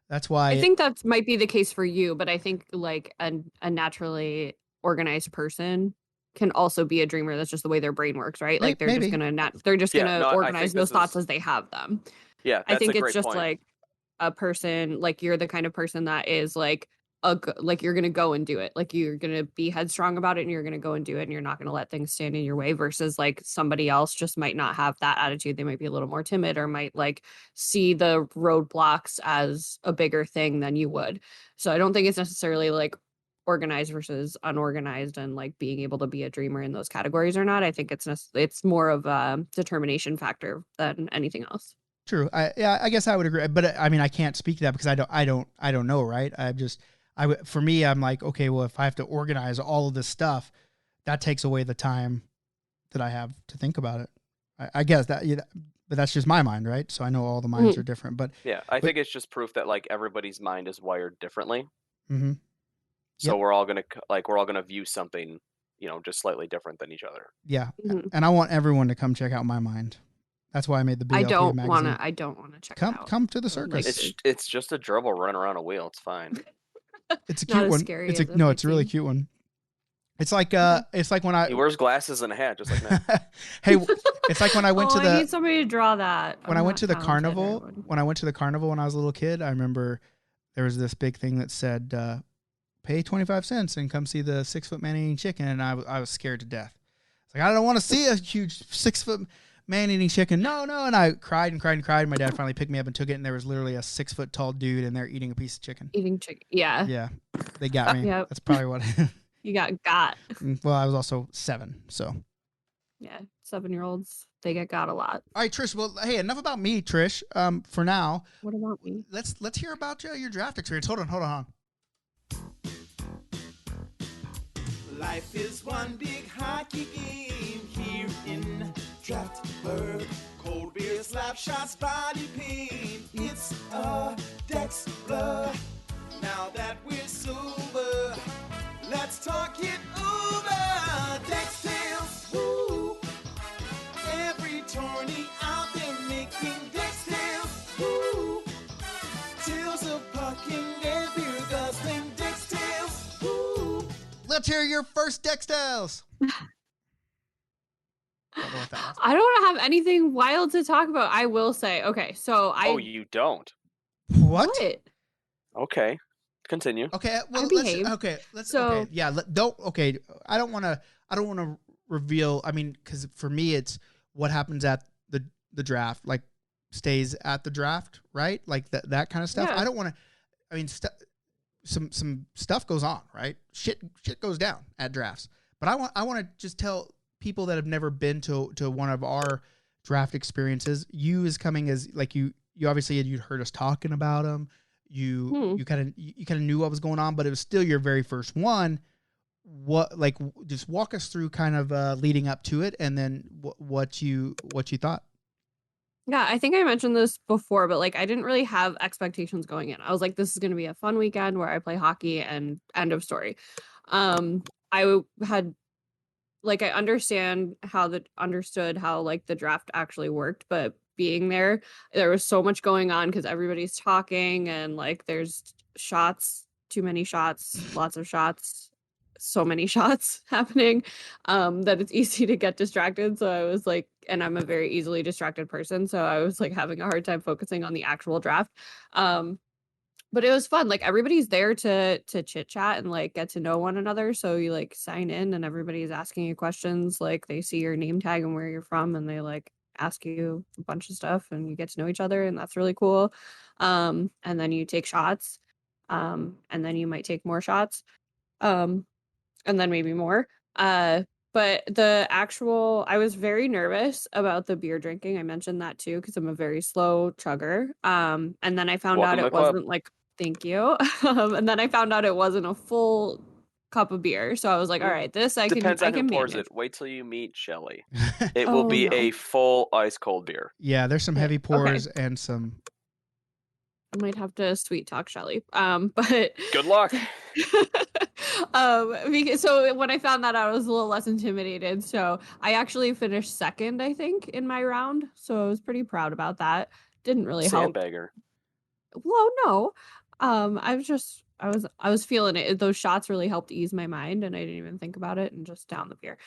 that's why I think that might be the case for you, but I think like a naturally organized person can also be a dreamer. That's just the way their brain works, right? Like they're just maybe. gonna I organize think those this thoughts is as they have them. yeah, I that's a think it's great just point. like a person, like you're the kind of person that is like like you're gonna go and do it. Like you're gonna be headstrong about it and you're gonna go and do it and you're not gonna let things stand in your way, versus like somebody else just might not have that attitude. They might be a little more timid or might like see the roadblocks as a bigger thing than you would. So I don't think it's necessarily like organized versus unorganized and like being able to be a dreamer in those categories or not. I think it's more of a determination factor than anything else. True. I guess I would agree, but I mean, I can't speak to that because I don't know, right? For me, I'm like, okay, well, if I have to organize all of this stuff, that takes away the time that I have to think about it. I guess that, but that's just my mind, right? So I know all the minds are different, but yeah, I think it's just proof that like everybody's mind is wired differently. Mm-hmm. So Yep. we're all gonna view something, just slightly different than each other. Yeah, Mhm. and I want everyone to come check out my mind. That's why I made the BLP I don't magazine. wanna check it out. Come to the Like, circus. It's just a gerbil running around a wheel. It's fine. It's a not cute as one. scary It's as it no, might it's a really seem. cute one. It's like when I He wears glasses and a hat, just like that. hey, it's like when I went to I need somebody to draw that. when I'm I went not to the talented, carnival, everyone. when I went to the carnival when I was a little kid, I remember there was this big thing that said, pay 25 cents and come see the 6-foot man-eating chicken. And I was scared to death. It's like, I don't want to see a huge 6-foot man-eating chicken. No. And I cried and cried and cried. My dad finally picked me up and took it. And there was literally a 6-foot tall dude in there eating a piece of chicken. Eating chicken. Yeah. Yeah. They got me. Yep. That's probably what. You got. Well, I was also 7. So. Yeah. 7-year-olds, they get got a lot. All right, Trish. Well, hey, enough about me, Trish. For now, What about me? let's hear about your draft experience. Hold on. Life is one big hockey game here in Draftburg. Cold beer, slap shots, body pain. It's a Dexter. Now that we're sober, let's talk it over. Dex Tales, woo. Every tourney out there making Dex Tales, woo. Tales of pucking and beer guzzling Dex Tales, woo. Let's hear your first Dex Tales. I don't have anything wild to talk about. I will say, okay, so Oh, you don't? What? Okay, continue. Okay, well, I behave. Yeah, I don't want to reveal. I mean, because for me, it's what happens at the draft, like stays at the draft, right? Like that kind of stuff. Yeah. I don't want to. I mean, some stuff goes on, right? Shit goes down at drafts. But I want to just tell people that have never been to one of our draft experiences. You is coming as like you obviously you'd heard us talking about them. You kind of knew what was going on, but it was still your very first one. Just walk us through kind of leading up to it, and then what you thought. Yeah, I think I mentioned this before, but like I didn't really have expectations going in. I was like, this is going to be a fun weekend where I play hockey and end of story. I had like I understood how like the draft actually worked, but being there was so much going on because everybody's talking and like there's shots, too many shots, lots of shots, so many shots happening, that it's easy to get distracted. So I was like, and I'm a very easily distracted person, so I was like having a hard time focusing on the actual draft. But it was fun. Like everybody's there to chit chat and like get to know one another. So you like sign in and everybody's asking you questions. Like they see your name tag and where you're from, and they like ask you a bunch of stuff, and you get to know each other, and that's really cool. And then you take shots, and then you might take more shots, and then maybe more. But I was very nervous about the beer drinking. I mentioned that too, because I'm a very slow chugger. And then I found out Welcome to it the club. wasn't like, thank you. And then I found out it wasn't a full cup of beer. So I was like, all right, this I Depends can on who pours manage. it. Wait till you meet Shelly. It will Oh, be no. a full ice cold beer. Yeah, there's some Okay, heavy okay. pours and some. I might have to sweet talk Shelly. But Good luck. so when I found that out, I was a little less intimidated. So I actually finished second, I think, in my round. So I was pretty proud about that. Didn't really help. Sandbagger. Well, no. I was feeling it. Those shots really helped ease my mind, and I didn't even think about it and just down the beer.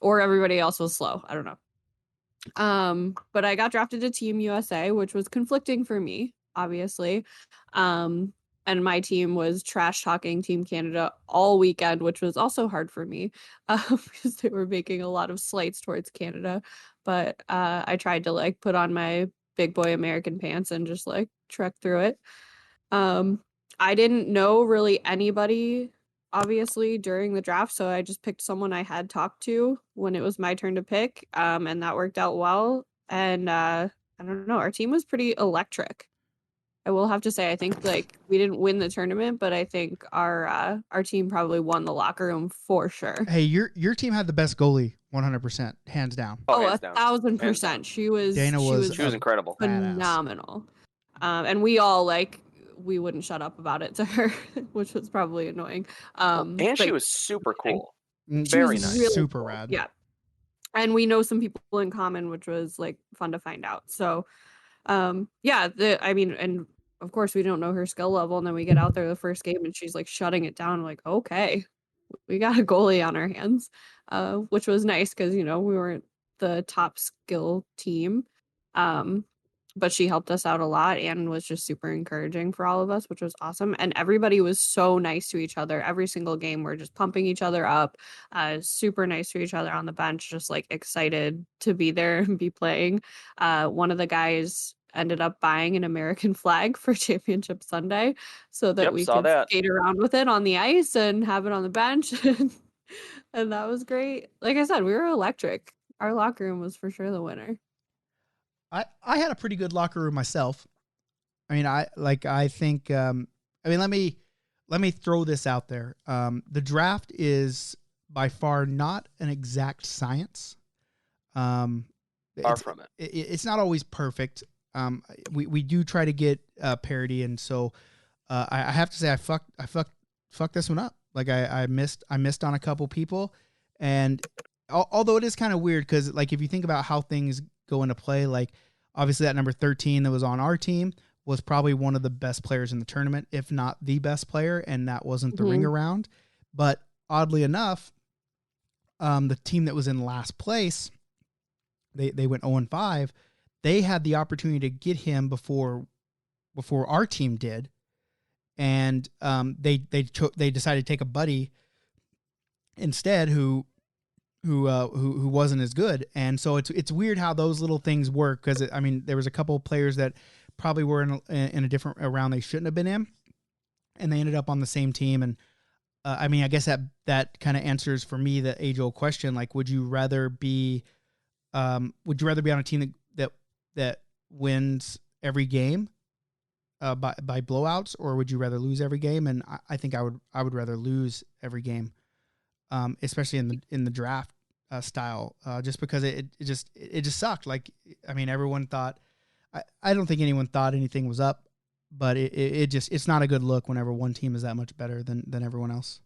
Or everybody else was slow. I don't know. But I got drafted to Team USA, which was conflicting for me, obviously. And my team was trash talking Team Canada all weekend, which was also hard for me because they were making a lot of slights towards Canada. But I tried to like put on my big boy American pants and just like trek through it. I didn't know really anybody obviously during the draft, so I just picked someone I had talked to when it was my turn to pick, and that worked out well. And I don't know, our team was pretty electric. I will have to say, I think like we didn't win the tournament, but I think our team probably won the locker room for sure. Hey, your team had the best goalie, 100%, hands down. Oh, hands down. 1,000%. She was Dana was incredible. phenomenal. And we all like we wouldn't shut up about it to her, which was probably annoying. And she was super cool. She Very was nice. really super cool. rad. Yeah. And we know some people in common, which was like fun to find out. So yeah, and of course we don't know her skill level, and then we get out there the first game and she's like shutting it down, like, okay, we got a goalie on our hands, which was nice because we weren't the top skill team. But she helped us out a lot and was just super encouraging for all of us, which was awesome. And everybody was so nice to each other. Every single game, we're just pumping each other up, super nice to each other on the bench, just like excited to be there and be playing. One of the guys ended up buying an American flag for Championship Sunday so that we could skate around with it on the ice and have it on the bench. And that was great. Like I said, we were electric. Our locker room was for sure the winner. I had a pretty good locker room myself. I mean, I think let me throw this out there. The draft is by far not an exact science. Far from it. It's not always perfect. We do try to get parity, and so I have to say I fucked this one up. Like I missed on a couple people, and although it is kind of weird because like if you think about how things go into play, like obviously that number 13 that was on our team was probably one of the best players in the tournament, if not the best player, and that wasn't the ring around. But oddly enough, the team that was in last place, they went 0-5. They had the opportunity to get him before our team did, and they decided to take a buddy instead who wasn't as good. And so it's weird how those little things work, because I mean there was a couple of players that probably were in a different round they shouldn't have been in, and they ended up on the same team. And I mean I guess that kind of answers for me the age-old question, like would you rather be on a team that wins every game by blowouts, or would you rather lose every game? And I think I would rather lose every game. Especially in the draft style, just because it just sucked. Like, I mean, everyone thought, I don't think anyone thought anything was up, but it's not a good look whenever one team is that much better than everyone else.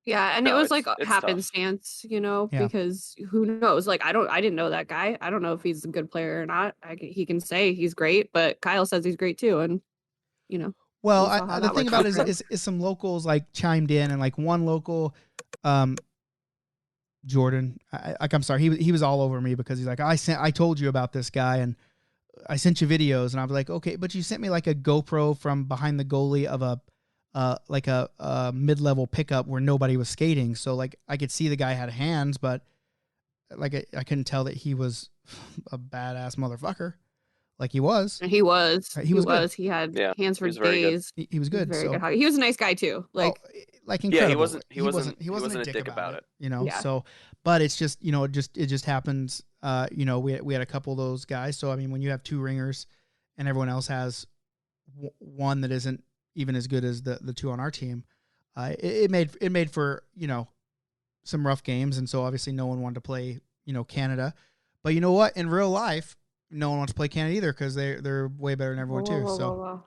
Yeah, and it was like happenstance, Yeah. because who knows? Like, I didn't know that guy. I don't know if he's a good player or not. He can say he's great, but Kyle says he's great too, and Well, we saw how the that thing worked about out. is some locals like chimed in, and like one local, Jordan, I'm sorry, he was all over me because he's like, I told you about this guy and I sent you videos, and I was like, okay, but you sent me like a GoPro from behind the goalie of a mid-level pickup where nobody was skating, so like I could see the guy had hands, but like I couldn't tell that he was a badass motherfucker. Like he was. And he was. Good. He had hands for days. He was good. Very good hockey. He was a nice guy too. Like incredible. He wasn't a dick about it. Yeah. So, but it's just it just happens. We had a couple of those guys. So I mean, when you have two ringers, and everyone else has one that isn't even as good as the two on our team, it made for, some rough games. And so obviously no one wanted to play, Canada. But you know what? In real life, no one wants to play Canada either because they're way better than everyone too. So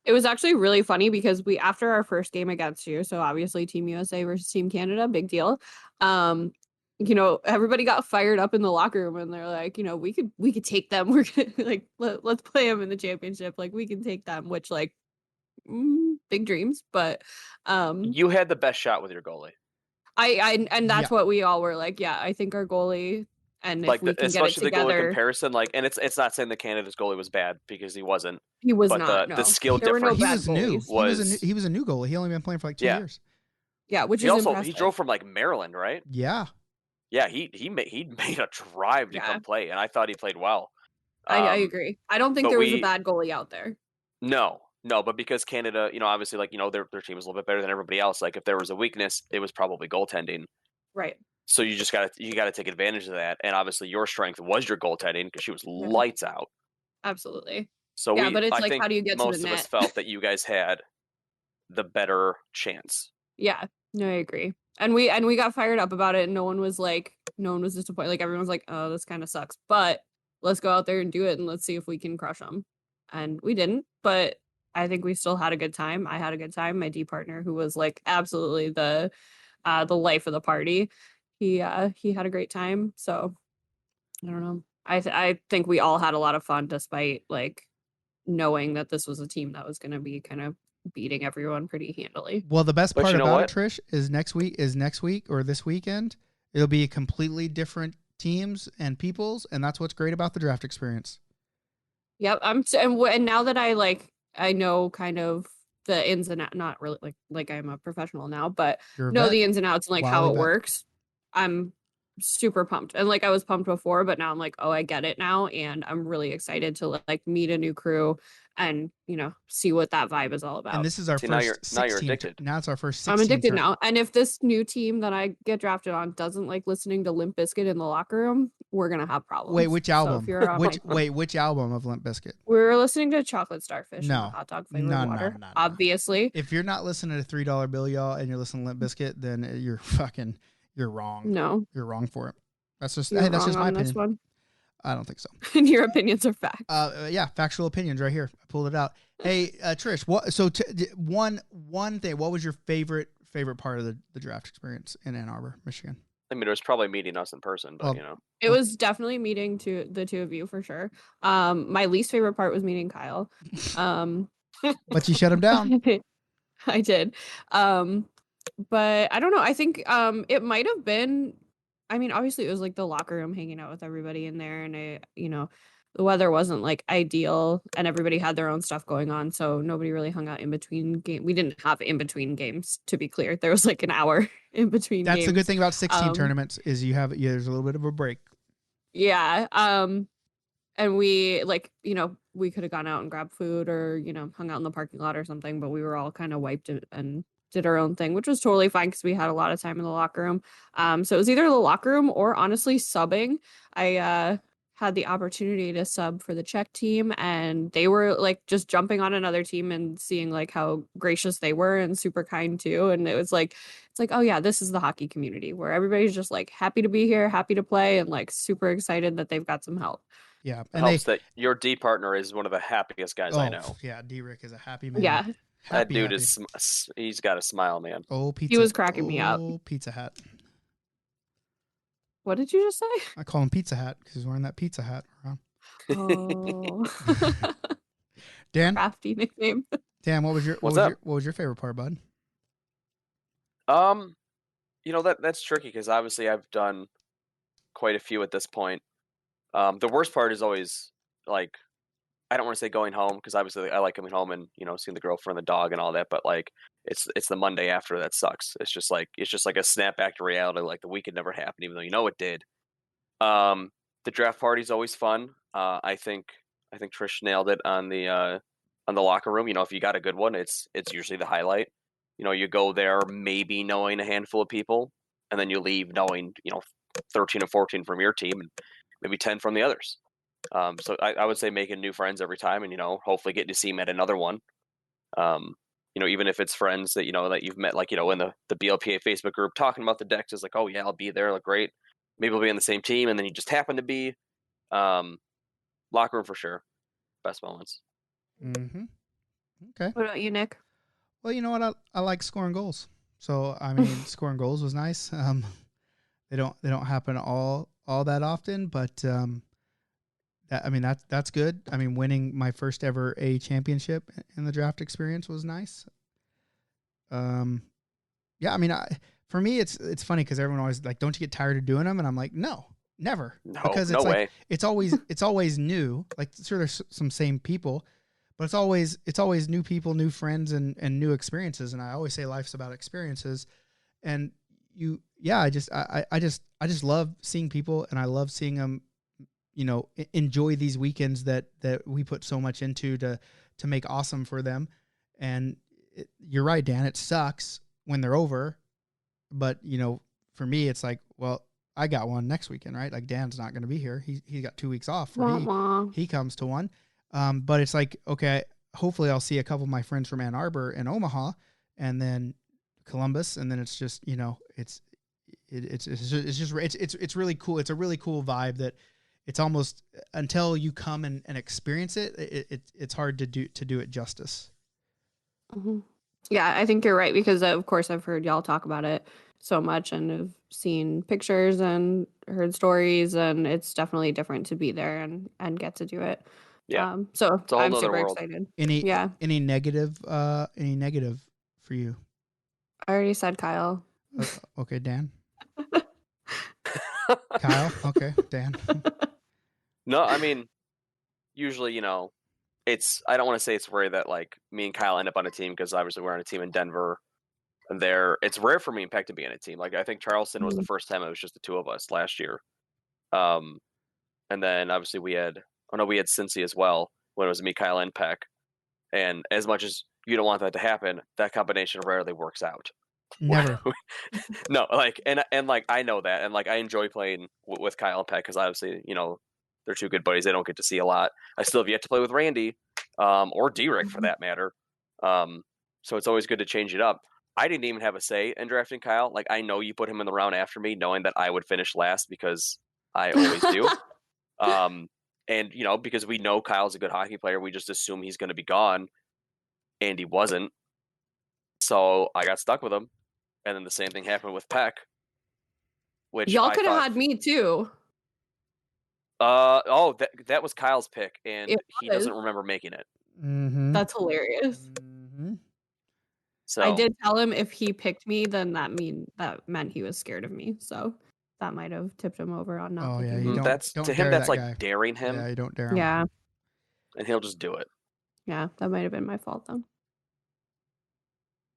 it was actually really funny because after our first game against you, so obviously Team USA versus Team Canada, big deal. Everybody got fired up in the locker room and they're like, we could take them. We're gonna like let's play them in the championship. Like we can take them, which like big dreams. But you had the best shot with your goalie. And that's what we all were like. Yeah, I think our goalie. And like if we can get it together, the goalie comparison, like, and it's not saying that Canada's goalie was bad because he wasn't. He was but not. The skill there difference. Were no he was new. He was a new goalie. He only been playing for like 2 years. Yeah, which he is also impressive. He drove from like Maryland, right? Yeah. Yeah, he made a drive to come play, and I thought he played well. I agree. I don't think there was a bad goalie out there. No, but because Canada, obviously, like, their team was a little bit better than everybody else. Like, if there was a weakness, it was probably goaltending. Right. So you just gotta take advantage of that, and obviously your strength was your goaltending because she was lights out. Absolutely. So but it's I like, think how do you get most to the of net? us felt that you guys had the better chance. Yeah, no, I agree. And we got fired up about it, and no one was disappointed. Like everyone was like, "Oh, this kind of sucks," but let's go out there and do it, and let's see if we can crush them. And we didn't, but I think we still had a good time. I had a good time. My D partner, who was like absolutely the life of the party, he had a great time. So I don't know. I think we all had a lot of fun despite like knowing that this was a team that was going to be kind of beating everyone pretty handily. Well, the best part about it, Trish, is next week or this weekend, it'll be completely different teams and peoples, and that's what's great about the draft experience. Yep, and now that I know kind of the ins and outs, not really like I'm a professional now, but know the ins and outs and like how it works. I'm super pumped, and like I was pumped before, but now I'm like, oh, I get it now, and I'm really excited to like meet a new crew and see what that vibe is all about. And this is our first. Now you're addicted. Now it's our first. I'm addicted now, and if this new team that I get drafted on doesn't like listening to Limp Bizkit in the locker room, we're gonna have problems. Wait, which album? So which album of Limp Bizkit? We're listening to Chocolate Starfish. No, and the hot dog flavored water. No. Obviously, if you're not listening to $3 Bill, y'all, and you're listening to Limp Bizkit, then you're wrong. No, you're wrong for it. That's just that's just my opinion. This one. I don't think so. And your opinions are facts. Yeah, factual opinions right here. I pulled it out. Hey, Trish, what? So one thing. What was your favorite part of the draft experience in Ann Arbor, Michigan? I mean, it was probably meeting us in person, but it was definitely meeting the two of you for sure. My least favorite part was meeting Kyle. But you shut him down. I did. But I don't know. I think it might have been. I mean, obviously, it was like the locker room, hanging out with everybody in there, and the weather wasn't like ideal, and everybody had their own stuff going on, so nobody really hung out in between games. We didn't have in between games, to be clear. There was like an hour in between. That's games. the good thing about 16 tournaments is there's a little bit of a break. Yeah. And we we could have gone out and grabbed food or hung out in the parking lot or something, but we were all kind of wiped and did our own thing, which was totally fine because we had a lot of time in the locker room. So it was either the locker room or honestly subbing. I had the opportunity to sub for the Czech team, and they were like just jumping on another team and seeing like how gracious they were and super kind too. And it's like, oh yeah, this is the hockey community where everybody's just like happy to be here, happy to play, and like super excited that they've got some help. Yeah. It helps that your D partner is one of the happiest guys I know. Yeah, D-Rick is a happy man. Yeah. That dude he's got a smile, man. Oh, pizza. He was cracking me up. Pizza Hat. What did you just say? I call him Pizza Hat because he's wearing that pizza hat around. Oh. Dan? Crafty nickname. Dan, what was your favorite part, bud? That's tricky because obviously I've done quite a few at this point. The worst part is always like, I don't want to say going home because obviously I like coming home and seeing the girlfriend, the dog, and all that. But like, it's the Monday after that sucks. It's just like a snap back to reality. Like the week had never happened, even though it did. The draft party is always fun. I think Trish nailed it on the locker room. If you got a good one, it's usually the highlight. You go there maybe knowing a handful of people, and then you leave knowing 13 or 14 from your team and maybe 10 from the others. So I would say making new friends every time and, hopefully getting to see them at another one. even if it's friends that, that you've met, like, in the BLPA Facebook group talking about the decks is like, oh yeah, I'll be there. Like, great. Maybe we'll be on the same team. And then you just happen to be, locker room for sure. Best moments. Mm-hmm. Okay. What about you, Nick? Well, you know what? I like scoring goals. So, I mean, scoring goals was nice. They don't happen all that often, but, that's good. I mean, winning my first ever A championship in the draft experience was nice. Yeah, I mean, for me, it's funny because everyone always like, don't you get tired of doing them? And I'm like, no, never. No, because no it's way. it's always new. Like, sure, there's some same people, but it's always new people, new friends, and new experiences. And I always say life's about experiences. And I just love seeing people, and I love seeing them, enjoy these weekends that we put so much into to make awesome for them. And you're right, Dan, it sucks when they're over, but for me, it's like, well, I got one next weekend, right? Like, Dan's not going to be here. He got 2 weeks off, or he comes to one. But it's like, okay, hopefully I'll see a couple of my friends from Ann Arbor and Omaha, and then Columbus, and then it's just, it's really cool. It's a really cool vibe that it's almost, until you come and experience it, it's hard to do it justice. Mm-hmm. Yeah, I think you're right, because of course I've heard y'all talk about it so much and have seen pictures and heard stories, and it's definitely different to be there and get to do it. Yeah. So It's a whole I'm nother super world. excited. Any negative for you? I already said Kyle. Okay, Dan. Kyle. Okay, Dan. No, I mean, usually, I don't want to say it's rare that like me and Kyle end up on a team, because obviously we're on a team in Denver. And it's rare for me and Peck to be on a team. Like, I think Charleston was the first time it was just the two of us last year. And then obviously we had Cincy as well when it was me, Kyle, and Peck. And as much as you don't want that to happen, that combination rarely works out. Never. No, like, and like, I know that, and like, I enjoy playing with Kyle and Peck, because obviously, they're two good buddies. They don't get to see a lot. I still have yet to play with Randy, or D-Rick for that matter. So it's always good to change it up. I didn't even have a say in drafting Kyle. Like, I know you put him in the round after me, knowing that I would finish last, because I always do. And because we know Kyle's a good hockey player, we just assume he's going to be gone, and he wasn't. So I got stuck with him, and then the same thing happened with Peck. Which y'all could have had me too. That was Kyle's pick, and he doesn't remember making it. Mm-hmm. That's hilarious. Mm-hmm. So I did tell him if he picked me, then that meant he was scared of me. So that might have tipped him over on not picking me. That's don't to him. dare That's that like guy. daring him. Yeah, you don't dare him. Yeah. And he'll just do it. Yeah, that might have been my fault then.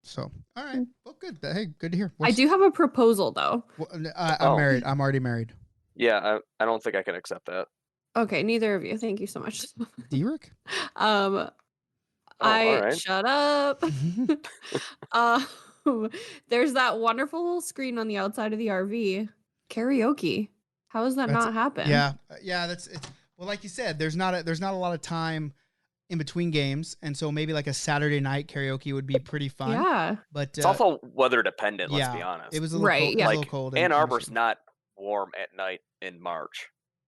So, all right. Well, good. Hey, good to hear. I do have a proposal though. Well, I'm married. I'm already married. Yeah, I don't think I can accept that. Okay, neither of you. Thank you so much. D-Rick? All right. Shut up. There's that wonderful little screen on the outside of the RV. Karaoke. How does that not happen? Yeah. Well, like you said, there's not a lot of time in between games, and so maybe like a Saturday night karaoke would be pretty fun. Yeah. But it's also weather dependent, let's be honest. It was a little cold. Yeah. Like, a little cold. Ann Arbor's not warm at night in March.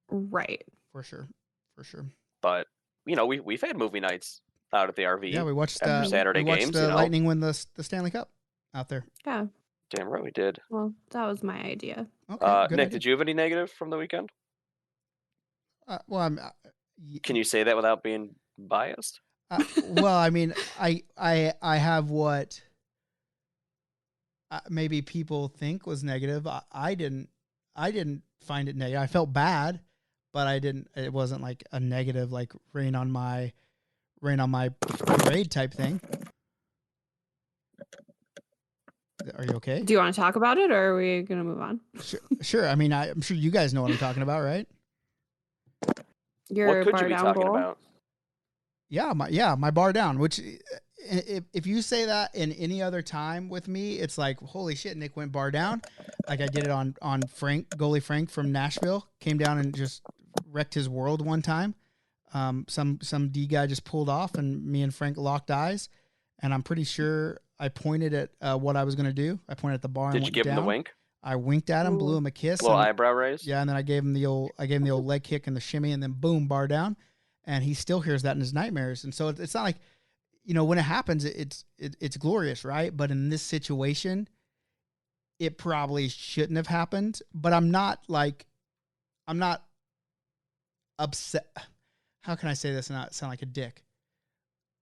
Right. For sure. But we've had movie nights out at the RV. Yeah, we watched Saturday games. Lightning win the Stanley Cup out there. Yeah. Damn right we did. Well, that was my idea. Okay. Nick, did you have any negative from the weekend? Can you say that without being biased? Well, I mean, I have what maybe people think was negative. I didn't find it negative. I felt bad, but it wasn't like a negative, like rain on my parade type thing. Are you okay? Do you want to talk about it, or are we going to move on? Sure. I mean, I'm sure you guys know what I'm talking about, right? Your what could bar you be down talking bowl? about? My bar down, which if you say that in any other time with me, it's like, holy shit, Nick went bar down. Like I did it on goalie Frank from Nashville, came down and just wrecked his world one time. Some D guy just pulled off, and me and Frank locked eyes, and I'm pretty sure I pointed at what I was going to do. I pointed at the bar. Did and you went give down. him the wink? I winked at him, blew him a kiss. Little and, eyebrow raise? Yeah, and then I gave him the old leg kick and the shimmy, and then boom, bar down. And he still hears that in his nightmares. And so it's not like, when it happens, it's glorious, right? But in this situation, it probably shouldn't have happened. But I'm not upset. How can I say this and not sound like a dick?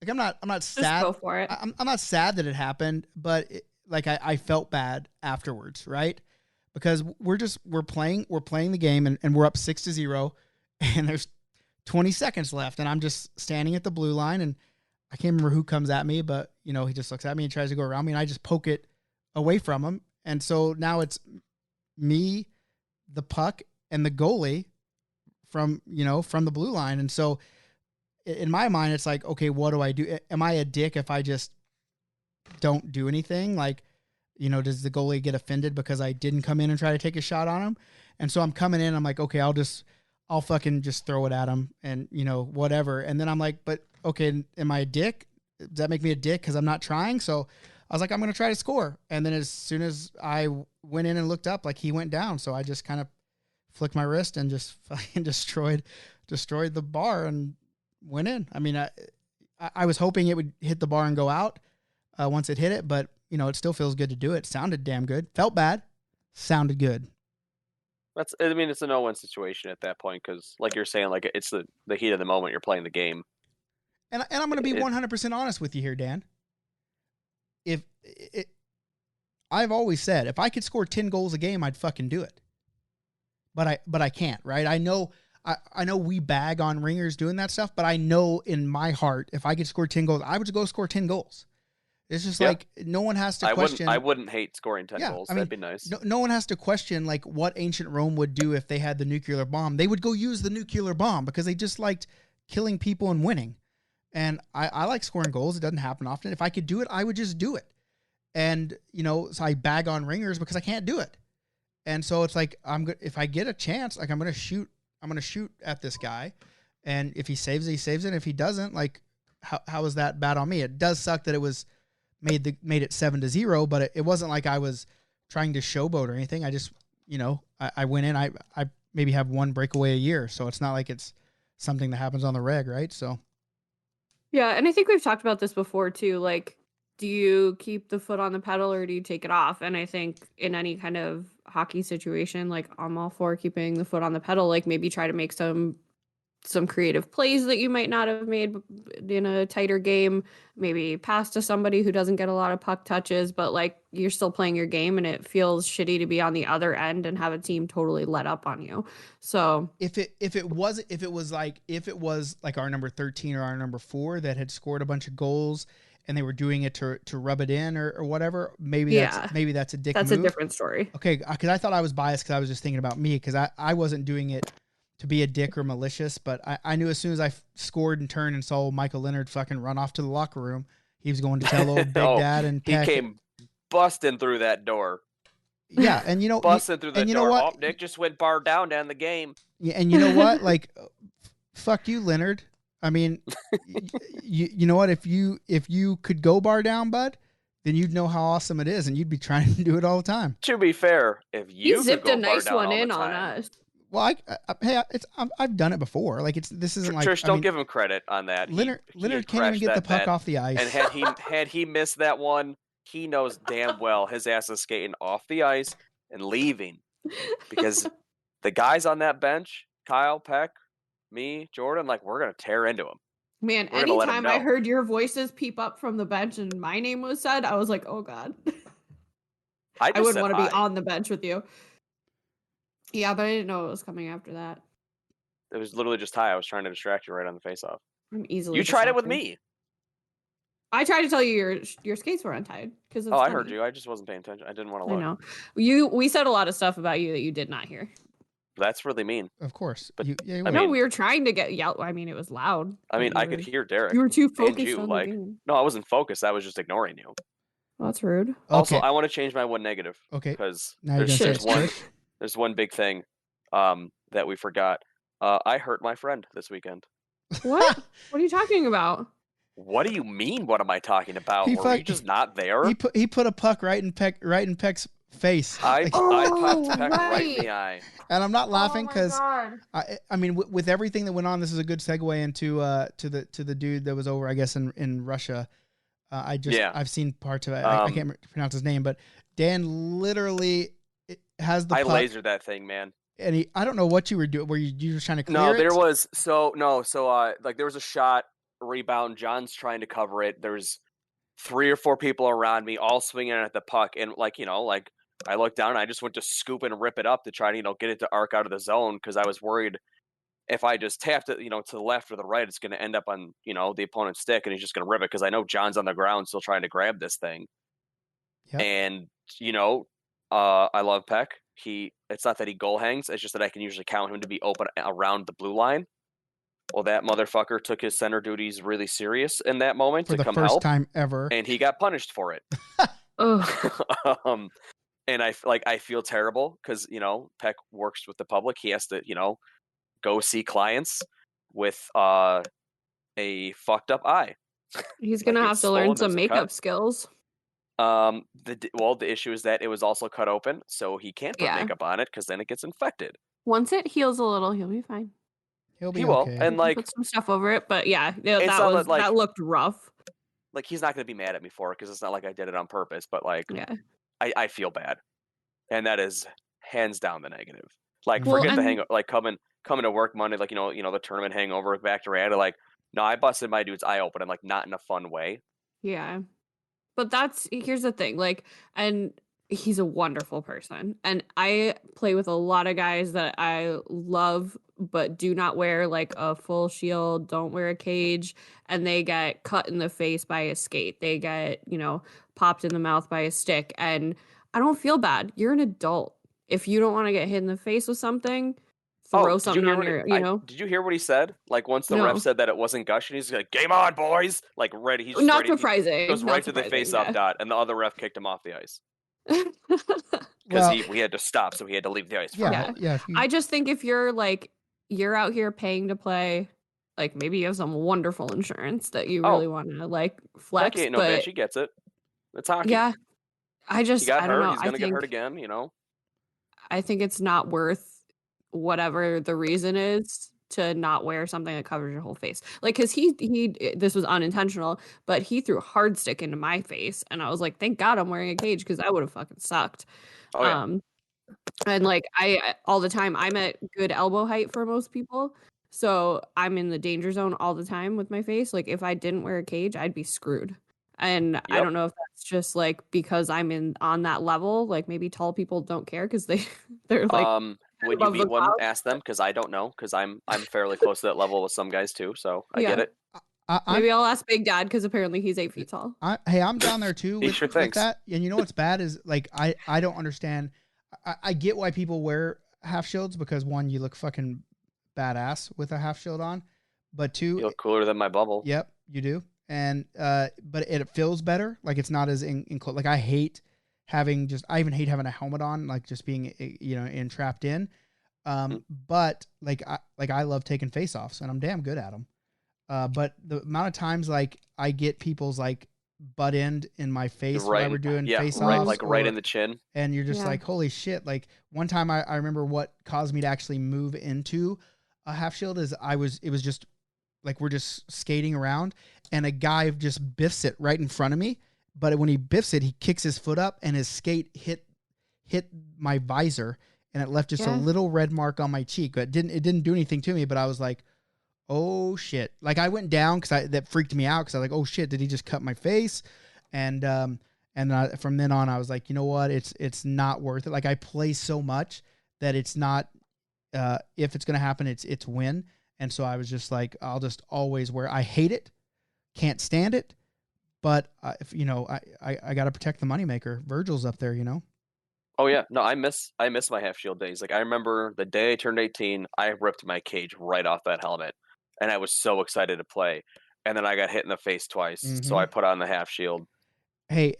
Like I'm not sad. Just go for it. I'm not sad that it happened, but I felt bad afterwards, right? Because we're playing the game and we're up 6-0, and there's 20 seconds left, and I'm just standing at the blue line, and I can't remember who comes at me, but he just looks at me and tries to go around me, and I just poke it away from him, and so now it's me, the puck, and the goalie from the blue line, and so in my mind it's like, okay, what do I do? Am I a dick if I just don't do anything? Like, does the goalie get offended because I didn't come in and try to take a shot on him? And so I'm coming in, I'm like, okay, I'll fucking just throw it at him and, whatever. And then I'm like, but okay, am I a dick? Does that make me a dick because I'm not trying? So I was like, I'm going to try to score. And then as soon as I went in and looked up, like, he went down. So I just kind of flicked my wrist and just fucking destroyed the bar and went in. I mean, I was hoping it would hit the bar and go out once it hit it, but it still feels good to do it. Sounded damn good. Felt bad. Sounded good. It's a no-win situation at that point because, like you're saying, like it's the heat of the moment. You're playing the game. And I'm going to be 100% honest with you here, Dan. I've always said, if I could score 10 goals a game, I'd fucking do it. But I can't, right? I know we bag on ringers doing that stuff, but I know in my heart, if I could score 10 goals, I would go score 10 goals. It's just like no one has to question. I wouldn't hate scoring 10 goals. That'd be nice. No one has to question like what ancient Rome would do if they had the nuclear bomb. They would go use the nuclear bomb because they just liked killing people and winning. And I like scoring goals. It doesn't happen often. If I could do it, I would just do it. And so I bag on ringers because I can't do it. And so it's like if I get a chance, like I'm gonna shoot at this guy, and if he saves it, he saves it. If he doesn't, like how is that bad on me? It does suck that it was made it 7-0, but it wasn't like I was trying to showboat or anything. I just, I went in, I maybe have one breakaway a year. So it's not like it's something that happens on the reg, right? So. Yeah. And I think we've talked about this before too. Like, do you keep the foot on the pedal or do you take it off? And I think in any kind of hockey situation, like I'm all for keeping the foot on the pedal, like maybe try to make some creative plays that you might not have made in a tighter game, maybe pass to somebody who doesn't get a lot of puck touches, but like you're still playing your game and it feels shitty to be on the other end and have a team totally let up on you. So if it was like our number 13 or our number 4 that had scored a bunch of goals and they were doing it to rub it in or whatever, maybe that's a dick That's move. A different story. Okay, because I thought I was biased because I was just thinking about me because I wasn't doing it to be a dick or malicious, but I knew as soon as I scored and turned and saw Michael Leonard fucking run off to the locker room, he was going to tell old Big Dad and he came busting through that door. Yeah, and busting through the door. You know what? Oh, Nick just went bar down to end the game. Yeah, and you know what? Like, fuck you, Leonard. I mean, you know what? If you could go bar down, bud, then you'd know how awesome it is, and you'd be trying to do it all the time. To be fair, if you zipped could go a nice bar down one all in the on time, us. Well, I've done it before. Like this isn't like Trish, don't give him credit on that. Leonard can't even get the puck off the ice. And had he missed that one, he knows damn well his ass is skating off the ice and leaving because the guys on that bench, Kyle, Peck, me, Jordan, like we're gonna tear into him. Man, anytime I heard your voices peep up from the bench and my name was said, I was like, oh God. I wouldn't want to be on the bench with you. Yeah, but I didn't know it was coming after that. It was literally just hi. I was trying to distract you right on the face-off. I'm easily. You tried it with me. I tried to tell you your skates were untied because. Oh, I heard you. I just wasn't paying attention. I didn't want to look. I know. We said a lot of stuff about you that you did not hear. That's really mean. Of course. But we were trying to get yelled. I mean, it was loud. I mean, I could hear Derek. You were too focused you, on like, the game. No, I wasn't focused. I was just ignoring you. Well, that's rude. Also, I want to change my one negative. Okay. Because there's one big thing that we forgot. I hurt my friend this weekend. What? What are you talking about? What do you mean? What am I talking about? He Were you fuck- just not there? He put a puck right in Peck's face. I popped Peck right in right. the eye. And I'm not laughing my because God. I mean with everything that went on, this is a good segue into to the dude that was over, I guess, in Russia. I've seen parts of it. I can't pronounce his name, but Dan literally has the puck. I lasered that thing, man. And I don't know what you were doing. Were you just trying to clear it? There was like there was a shot, rebound. John's trying to cover it. There's 3 or 4 people around me, all swinging at the puck, and I looked down and I just went to scoop and rip it up to try to get it to arc out of the zone because I was worried if I just tapped it to the left or the right, it's going to end up on the opponent's stick and he's just going to rip it because I know John's on the ground still trying to grab this thing. Yep. And I love Peck. It's not that he goal hangs, it's just that I can usually count him to be open around the blue line. Well, that motherfucker took his center duties really serious in that moment for to the come first help, time ever, and he got punished for it. And I feel terrible because Peck works with the public. He has to go see clients with a fucked up eye. He's gonna have to learn some makeup cut. skills. The issue is that it was also cut open, so he can't put makeup on it because then it gets infected. Once it heals a little, he'll be fine. He'll be he will, okay. and put some stuff over it. But yeah, that looked rough. Like he's not gonna be mad at me for it because it's not like I did it on purpose. But I feel bad, and that is hands down the negative. Like forget the hang, like coming to work Monday, like the tournament hangover back to reality. Like no, I busted my dude's eye open, and like not in a fun way. Yeah. But here's the thing, and he's a wonderful person. And I play with a lot of guys that I love, but do not wear like a full shield, don't wear a cage, and they get cut in the face by a skate. They get, popped in the mouth by a stick. And I don't feel bad. You're an adult. If you don't want to get hit in the face with something, throw something on your, Did you hear what he said? Like once the ref said that it wasn't gushing, he's like, "Game on, boys!" Like ready. He's not ready. surprising. He goes right to the face-off dot, and the other ref kicked him off the ice because we had to stop, so he had to leave the ice. Yeah. I just think if you're you're out here paying to play, like maybe you have some wonderful insurance that you really want to flex. Becky ain't no bitch. He gets it. It's hockey. Yeah. I don't know. He's gonna get hurt again. I think it's not worth whatever the reason is to not wear something that covers your whole face. Because this was unintentional, but he threw a hard stick into my face, and I was like, thank God I'm wearing a cage because that would have fucking sucked. Oh, yeah. And I all the time, I'm at good elbow height for most people, so I'm in the danger zone all the time with my face. Like if I didn't wear a cage, I'd be screwed. And I don't know if that's just because I'm on that level. Like maybe tall people don't care because they're like. When you meet one, ask them because I don't know because I'm fairly close to that level with some guys too. So I get it. Maybe I'll ask Big Dad because apparently he's 8 feet tall. I'm down there too with that. And you know what's bad is I don't understand. I get why people wear half shields because one, you look fucking badass with a half shield on, but two, you look cooler than my bubble. Yep, you do. And but it feels better. Like it's not as enclosed. Like I even hate having a helmet on, like just being entrapped in. But I love taking face-offs and I'm damn good at them. But the amount of times I get people's butt end in my face while we're doing face-offs, right in the chin, and you're just like, holy shit! Like one time I remember what caused me to actually move into a half shield is it was just like we're just skating around and a guy just biffs it right in front of me. But when he biffs it, he kicks his foot up and his skate hit my visor and it left just a little red mark on my cheek. It didn't do anything to me, but I was like, oh shit. Like I went down because that freaked me out because I was like, oh shit, did he just cut my face? And from then on I was like, you know what? It's not worth it. Like I play so much that it's not, if it's going to happen, it's win. And so I was just like, I'll just always wear, I hate it. Can't stand it. But if I got to protect the moneymaker. Virgil's up there, Oh yeah, no, I miss my half shield days. Like I remember the day I turned 18, I ripped my cage right off that helmet, and I was so excited to play. And then I got hit in the face twice, so I put on the half shield. Hey,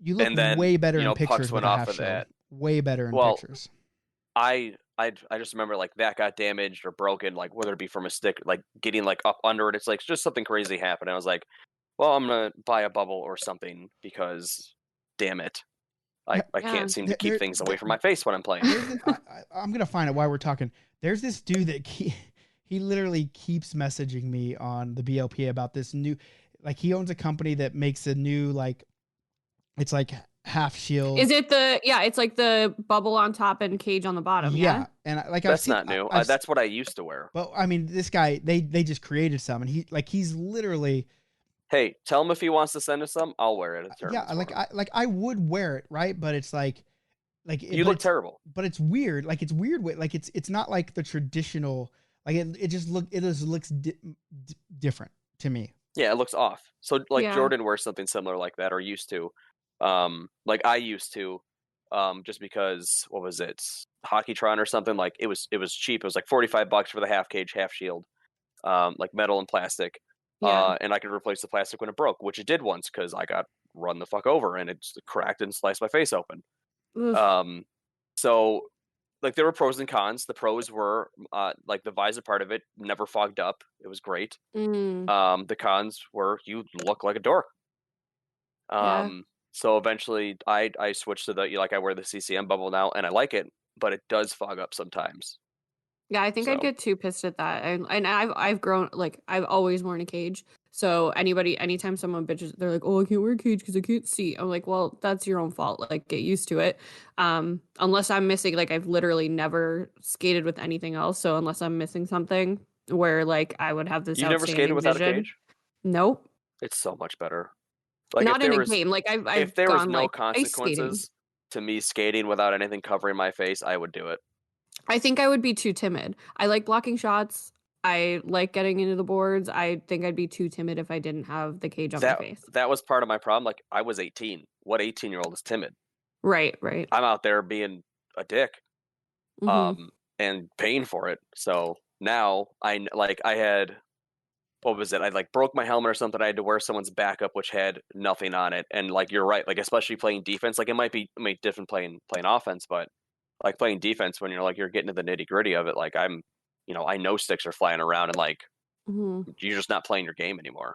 you look way better in pictures pucks with went a off half of shield. that. Way better in pictures. I just remember that got damaged or broken, whether it be from a stick, getting up under it. It's just something crazy happened. I was like, well, I'm gonna buy a bubble or something because, damn it, I can't seem to keep things away from my face when I'm playing. I'm gonna find out why we're talking. There's this dude that he literally keeps messaging me on the BLPA about this new, like he owns a company that makes a new like, it's like half shield. Is it it's like the bubble on top and cage on the bottom? Yeah. And like that's not new. That's what I used to wear. But I mean, this guy, they just created some, and he's literally. Hey, tell him if he wants to send us some, I'll wear it. Yeah, I would wear it, right? But it's like you look terrible. But it's weird. Like it's weird. Like it's not like the traditional. Like it just looks different to me. Yeah, it looks off. So like Jordan wears something similar like that, or used to. Like I used to, just because what was it, Hockeytron or something, like it was cheap. It was like $45 for the half cage, half shield, like metal and plastic, and I could replace the plastic when it broke, which it did once because I got run the fuck over and it cracked and sliced my face open. So like there were pros and cons. The pros were like the visor part of it never fogged up. It was great. The cons were you look like a dork. So eventually I switched to I wear the CCM bubble now and I like it, but it does fog up sometimes. Yeah, I think I'd get too pissed at that. And I've grown, like, I've always worn a cage. So anytime someone bitches, they're like, oh, I can't wear a cage because I can't see. I'm like, well, that's your own fault. Like, get used to it. Unless I'm missing, like, I've literally never skated with anything else. So unless I'm missing something where, like, I would have this You never skated without vision. A cage? Nope. It's so much better. Like not in a game. Like I've if there gone, was no like, consequences to me skating without anything covering my face, I would do it. I think I would be too timid. I like blocking shots. I like getting into the boards. I think I'd be too timid if I didn't have the cage on my face. That was part of my problem. Like I was 18. What 18-year-old is timid? Right. I'm out there being a dick, and paying for it. So now I had. What was it? I like broke my helmet or something. I had to wear someone's backup, which had nothing on it. And like you're right, like especially playing defense, like it might be different playing offense, but like playing defense when you're getting to the nitty gritty of it, like I'm, I know sticks are flying around and like you're just not playing your game anymore.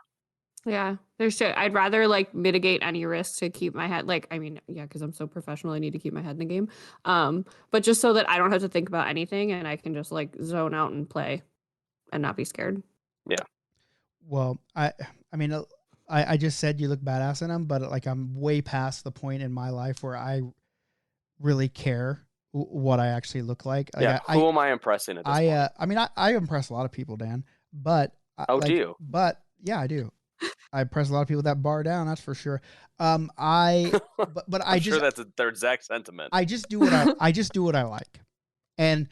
Yeah, I'd rather like mitigate any risk to keep my head. Like, I mean, yeah, because I'm so professional, I need to keep my head in the game. But just so that I don't have to think about anything and I can just like zone out and play and not be scared. Yeah. Well, I mean, I just said you look badass in them, but like I'm way past the point in my life where I really care what I actually look like. Yeah, who am I impressing at this point? I mean, I impress a lot of people, Dan, but do you? But yeah, I do. I impress a lot of people with that bar down. That's for sure. But I'm sure that's their exact sentiment. I just do what I like, and.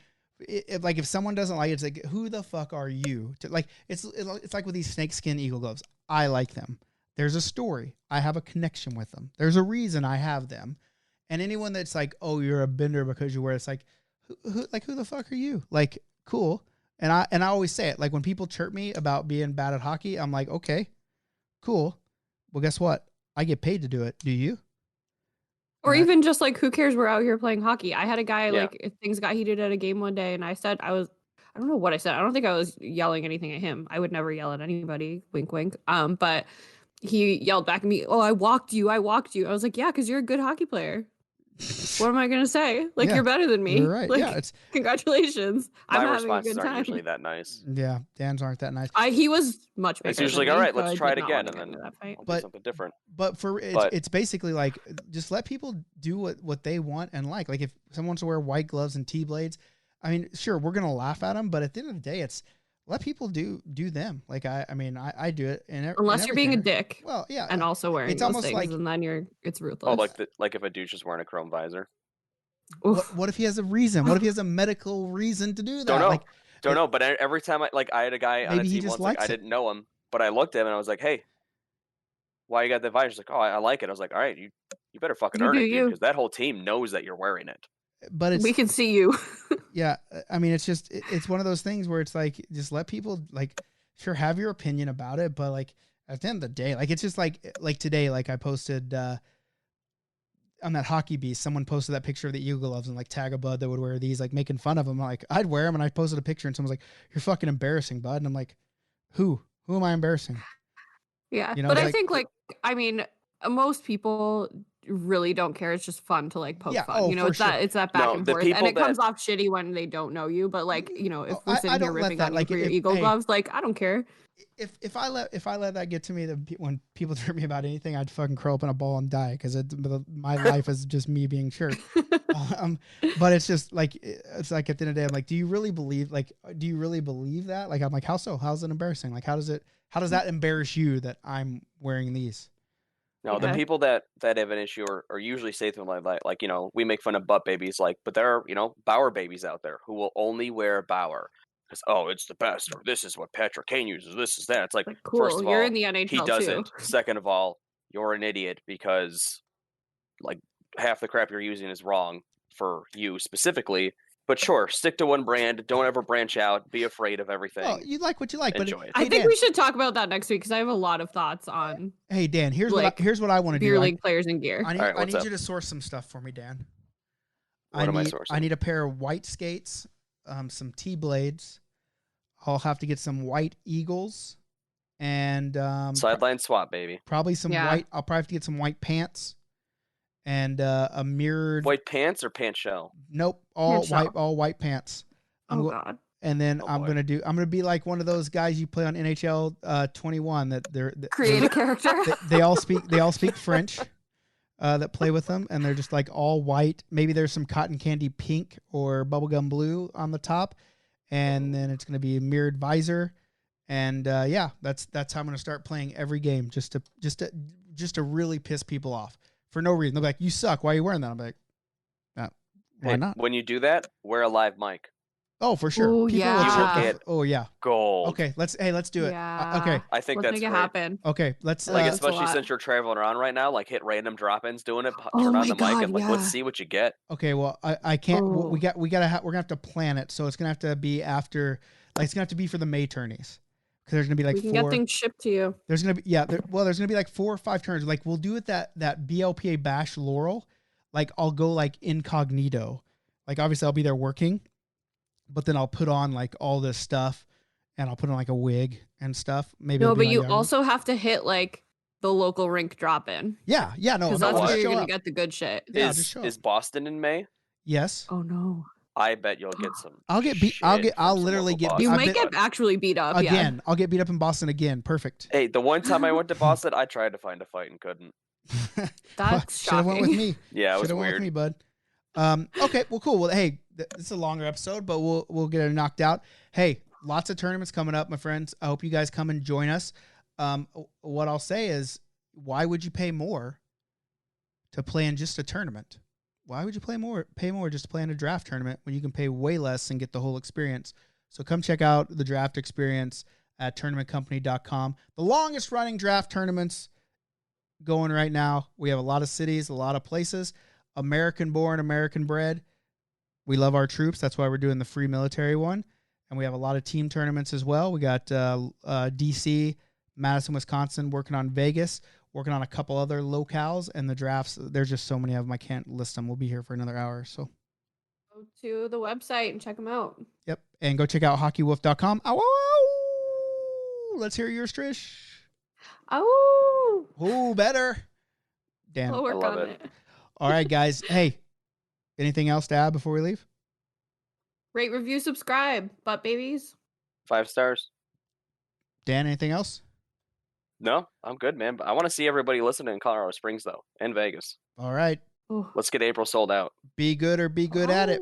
If someone doesn't like it, it's like, who the fuck are you? It's like with these snakeskin eagle gloves. I like them. There's a story. I have a connection with them. There's a reason I have them. And anyone that's like, oh, you're a bender because you wear it, it's like, who the fuck are you? Like, cool. And I always say it. Like when people chirp me about being bad at hockey, I'm like, okay, cool. Well, guess what? I get paid to do it. Do you? Or even just like, who cares? We're out here playing hockey. I had a guy, like, if things got heated at a game one day, and I said, I don't know what I said. I don't think I was yelling anything at him. I would never yell at anybody. Wink, wink. But he yelled back at me, oh, I walked you. I was like, yeah, because you're a good hockey player. What am I going to say? Like, you're better than me. You're right. Like, yeah, congratulations. My I'm having a responses good aren't time. usually that nice. Yeah, Dan's aren't that nice. He was much bigger. It's usually than all me, right. Let's so try I it did not again, want to and get into that fight. do something different. But it's basically like, just let people do what they want and like. Like if someone wants to wear white gloves and T-blades, I mean, sure, we're gonna laugh at them, but at the end of the day, it's let people do them. Like I mean, I do it. Unless you're being a dick. Well, yeah, and also wearing it's those almost things, like, and then it's ruthless. Oh, like if a dude's just wearing a chrome visor. What if he has a reason? What if he has a medical reason to do that? Don't know. But every time I had a guy on a team once, like, I didn't know him, but I looked at him and I was like, hey, why you got that visor? He's like, oh, I like it. I was like, all right, you better fucking earn it, dude, because that whole team knows that you're wearing it. But we can see you. Yeah, I mean, it's one of those things where it's like, just let people, like, sure, have your opinion about it, but like at the end of the day, like it's just like today, like I posted on that Hockey Beast, someone posted that picture of the eagle gloves and like tag a bud that would wear these, like making fun of them. Like I'd wear them, and I posted a picture and someone's like, you're fucking embarrassing, bud. And I'm like, who am I embarrassing? Yeah, You know, but it's I like, think I mean, most people really don't care. It's just fun to like poke Yeah, fun. oh, You know, for it's sure. that back No, and the forth, and people it comes that off shitty when they don't know you. But like, you know, if Oh, we're I sitting here don't let ripping that on you like for your if eagle hey, gloves, like I don't care. if I let that get to me, when people turn me about anything, I'd fucking curl up in a ball and die because my life is just me being sure. But it's just like it's like at the end of the day, I'm like, do you really believe that? Like I'm like, how so? How's it embarrassing? Like how does that embarrass you that I'm wearing these? No, the Yeah. people that have an issue are usually say to them like, you know, we make fun of butt babies, like, but there are, you know, Bauer babies out there who will only wear Bauer because, oh, it's the best, or this is what Patrick Kane uses, this is that. It's like, Like, first cool, of you're all, in the he NHL too. doesn't. Second of all, you're an idiot because like half the crap you're using is wrong for you specifically. But sure, stick to one brand. Don't ever branch out. Be afraid of everything. Well, you like what you like, Enjoy but it. I hey, think Dan, we should talk about that next week because I have a lot of thoughts on hey Dan, here's like, what I want to do. beer league players and gear. I need All right, I what's need up? you to source some stuff for me, Dan. What am I I sourcing? need a pair of white skates, some T-blades. I'll have to get some white eagles and Sideline swap, baby. probably some Yeah. white. I'll probably have to get some white pants and a mirrored. White pants or pants shell? Nope, Pants shell. all white pants. Oh God. And then Oh, I'm boy. gonna be like one of those guys you play on NHL 21 that Create a character. they all speak French. That play with them, and they're just like all white. Maybe there's some cotton candy pink or bubblegum blue on the top, and then it's going to be a mirrored visor. And yeah, that's how I'm going to start playing every game, just to really piss people off for no reason. They're like, "You suck. Why are you wearing that?" I'm like, "Why Hey, not?" When you do that, wear a live mic. Oh, for sure. Ooh, People yeah. will You will chirp. get Oh yeah. gold. Okay, let's do it. Yeah. Okay. I think Let's that's make it great. happen. Okay, let's Like, That's a especially lot. since you're traveling around right now, like hit random drop-ins doing it, Oh turn on my the mic, God, and like, yeah. let's see what you get. Okay, well, I can't. Oh. We're gonna have to plan it, so it's gonna have to be after. Like, it's gonna have to be for the May tourneys, because there's gonna be like We can four. get things shipped to you. There's gonna be there's gonna be like 4 or 5 turns. Like we'll do it that BLPA Bash Laurel. Like I'll go like incognito. Like obviously I'll be there working, but then I'll put on like all this stuff, and I'll put on like a wig and stuff. Maybe No, it'll be but my you yard. also have to hit like the local rink drop in Yeah, no, because I'll that's just where you're show gonna up. get the good shit. Yeah, I'll just show Is up. Boston in May? Yes. Oh no. I bet you'll get some. I'll get beat. shit I'll from some literally local get. You I Boston might bet- get actually beat up. again. Yeah. I'll get beat up in Boston again. Perfect. Hey, the one time I went to Boston, I tried to find a fight and couldn't. That's Should have went with shocking. me. Yeah, it was Should have went with weird. me, bud. Okay, well, cool. Well, hey, this is a longer episode, but we'll get it knocked out. Hey, lots of tournaments coming up, my friends. I hope you guys come and join us. What I'll say is, why would you pay more to play in just a tournament? Why would you pay more just to play in a draft tournament when you can pay way less and get the whole experience? So come check out the draft experience at tournamentcompany.com. The longest running draft tournaments going right now. We have a lot of cities, a lot of places. American born, American bred. We love our troops. That's why we're doing the free military one. And we have a lot of team tournaments as well. We got DC, Madison, Wisconsin, working on Vegas, working on a couple other locales, and the drafts. There's just so many of them. I can't list them. We'll be here for another hour. So, Go to the website and check them out. yep. And go check out hockeywolf.com. Ow, ow, ow. Let's hear yours, Trish. Oh, Oh, better. Damn. we'll work love on it. it. All right, guys. Hey, anything else to add before we leave? Rate, review, subscribe, butt babies. 5 stars. Dan, anything else? No, I'm good, man. But I want to see everybody listening in Colorado Springs, though, and Vegas. All right. Oh. Let's get April sold out. Be good or be good at it.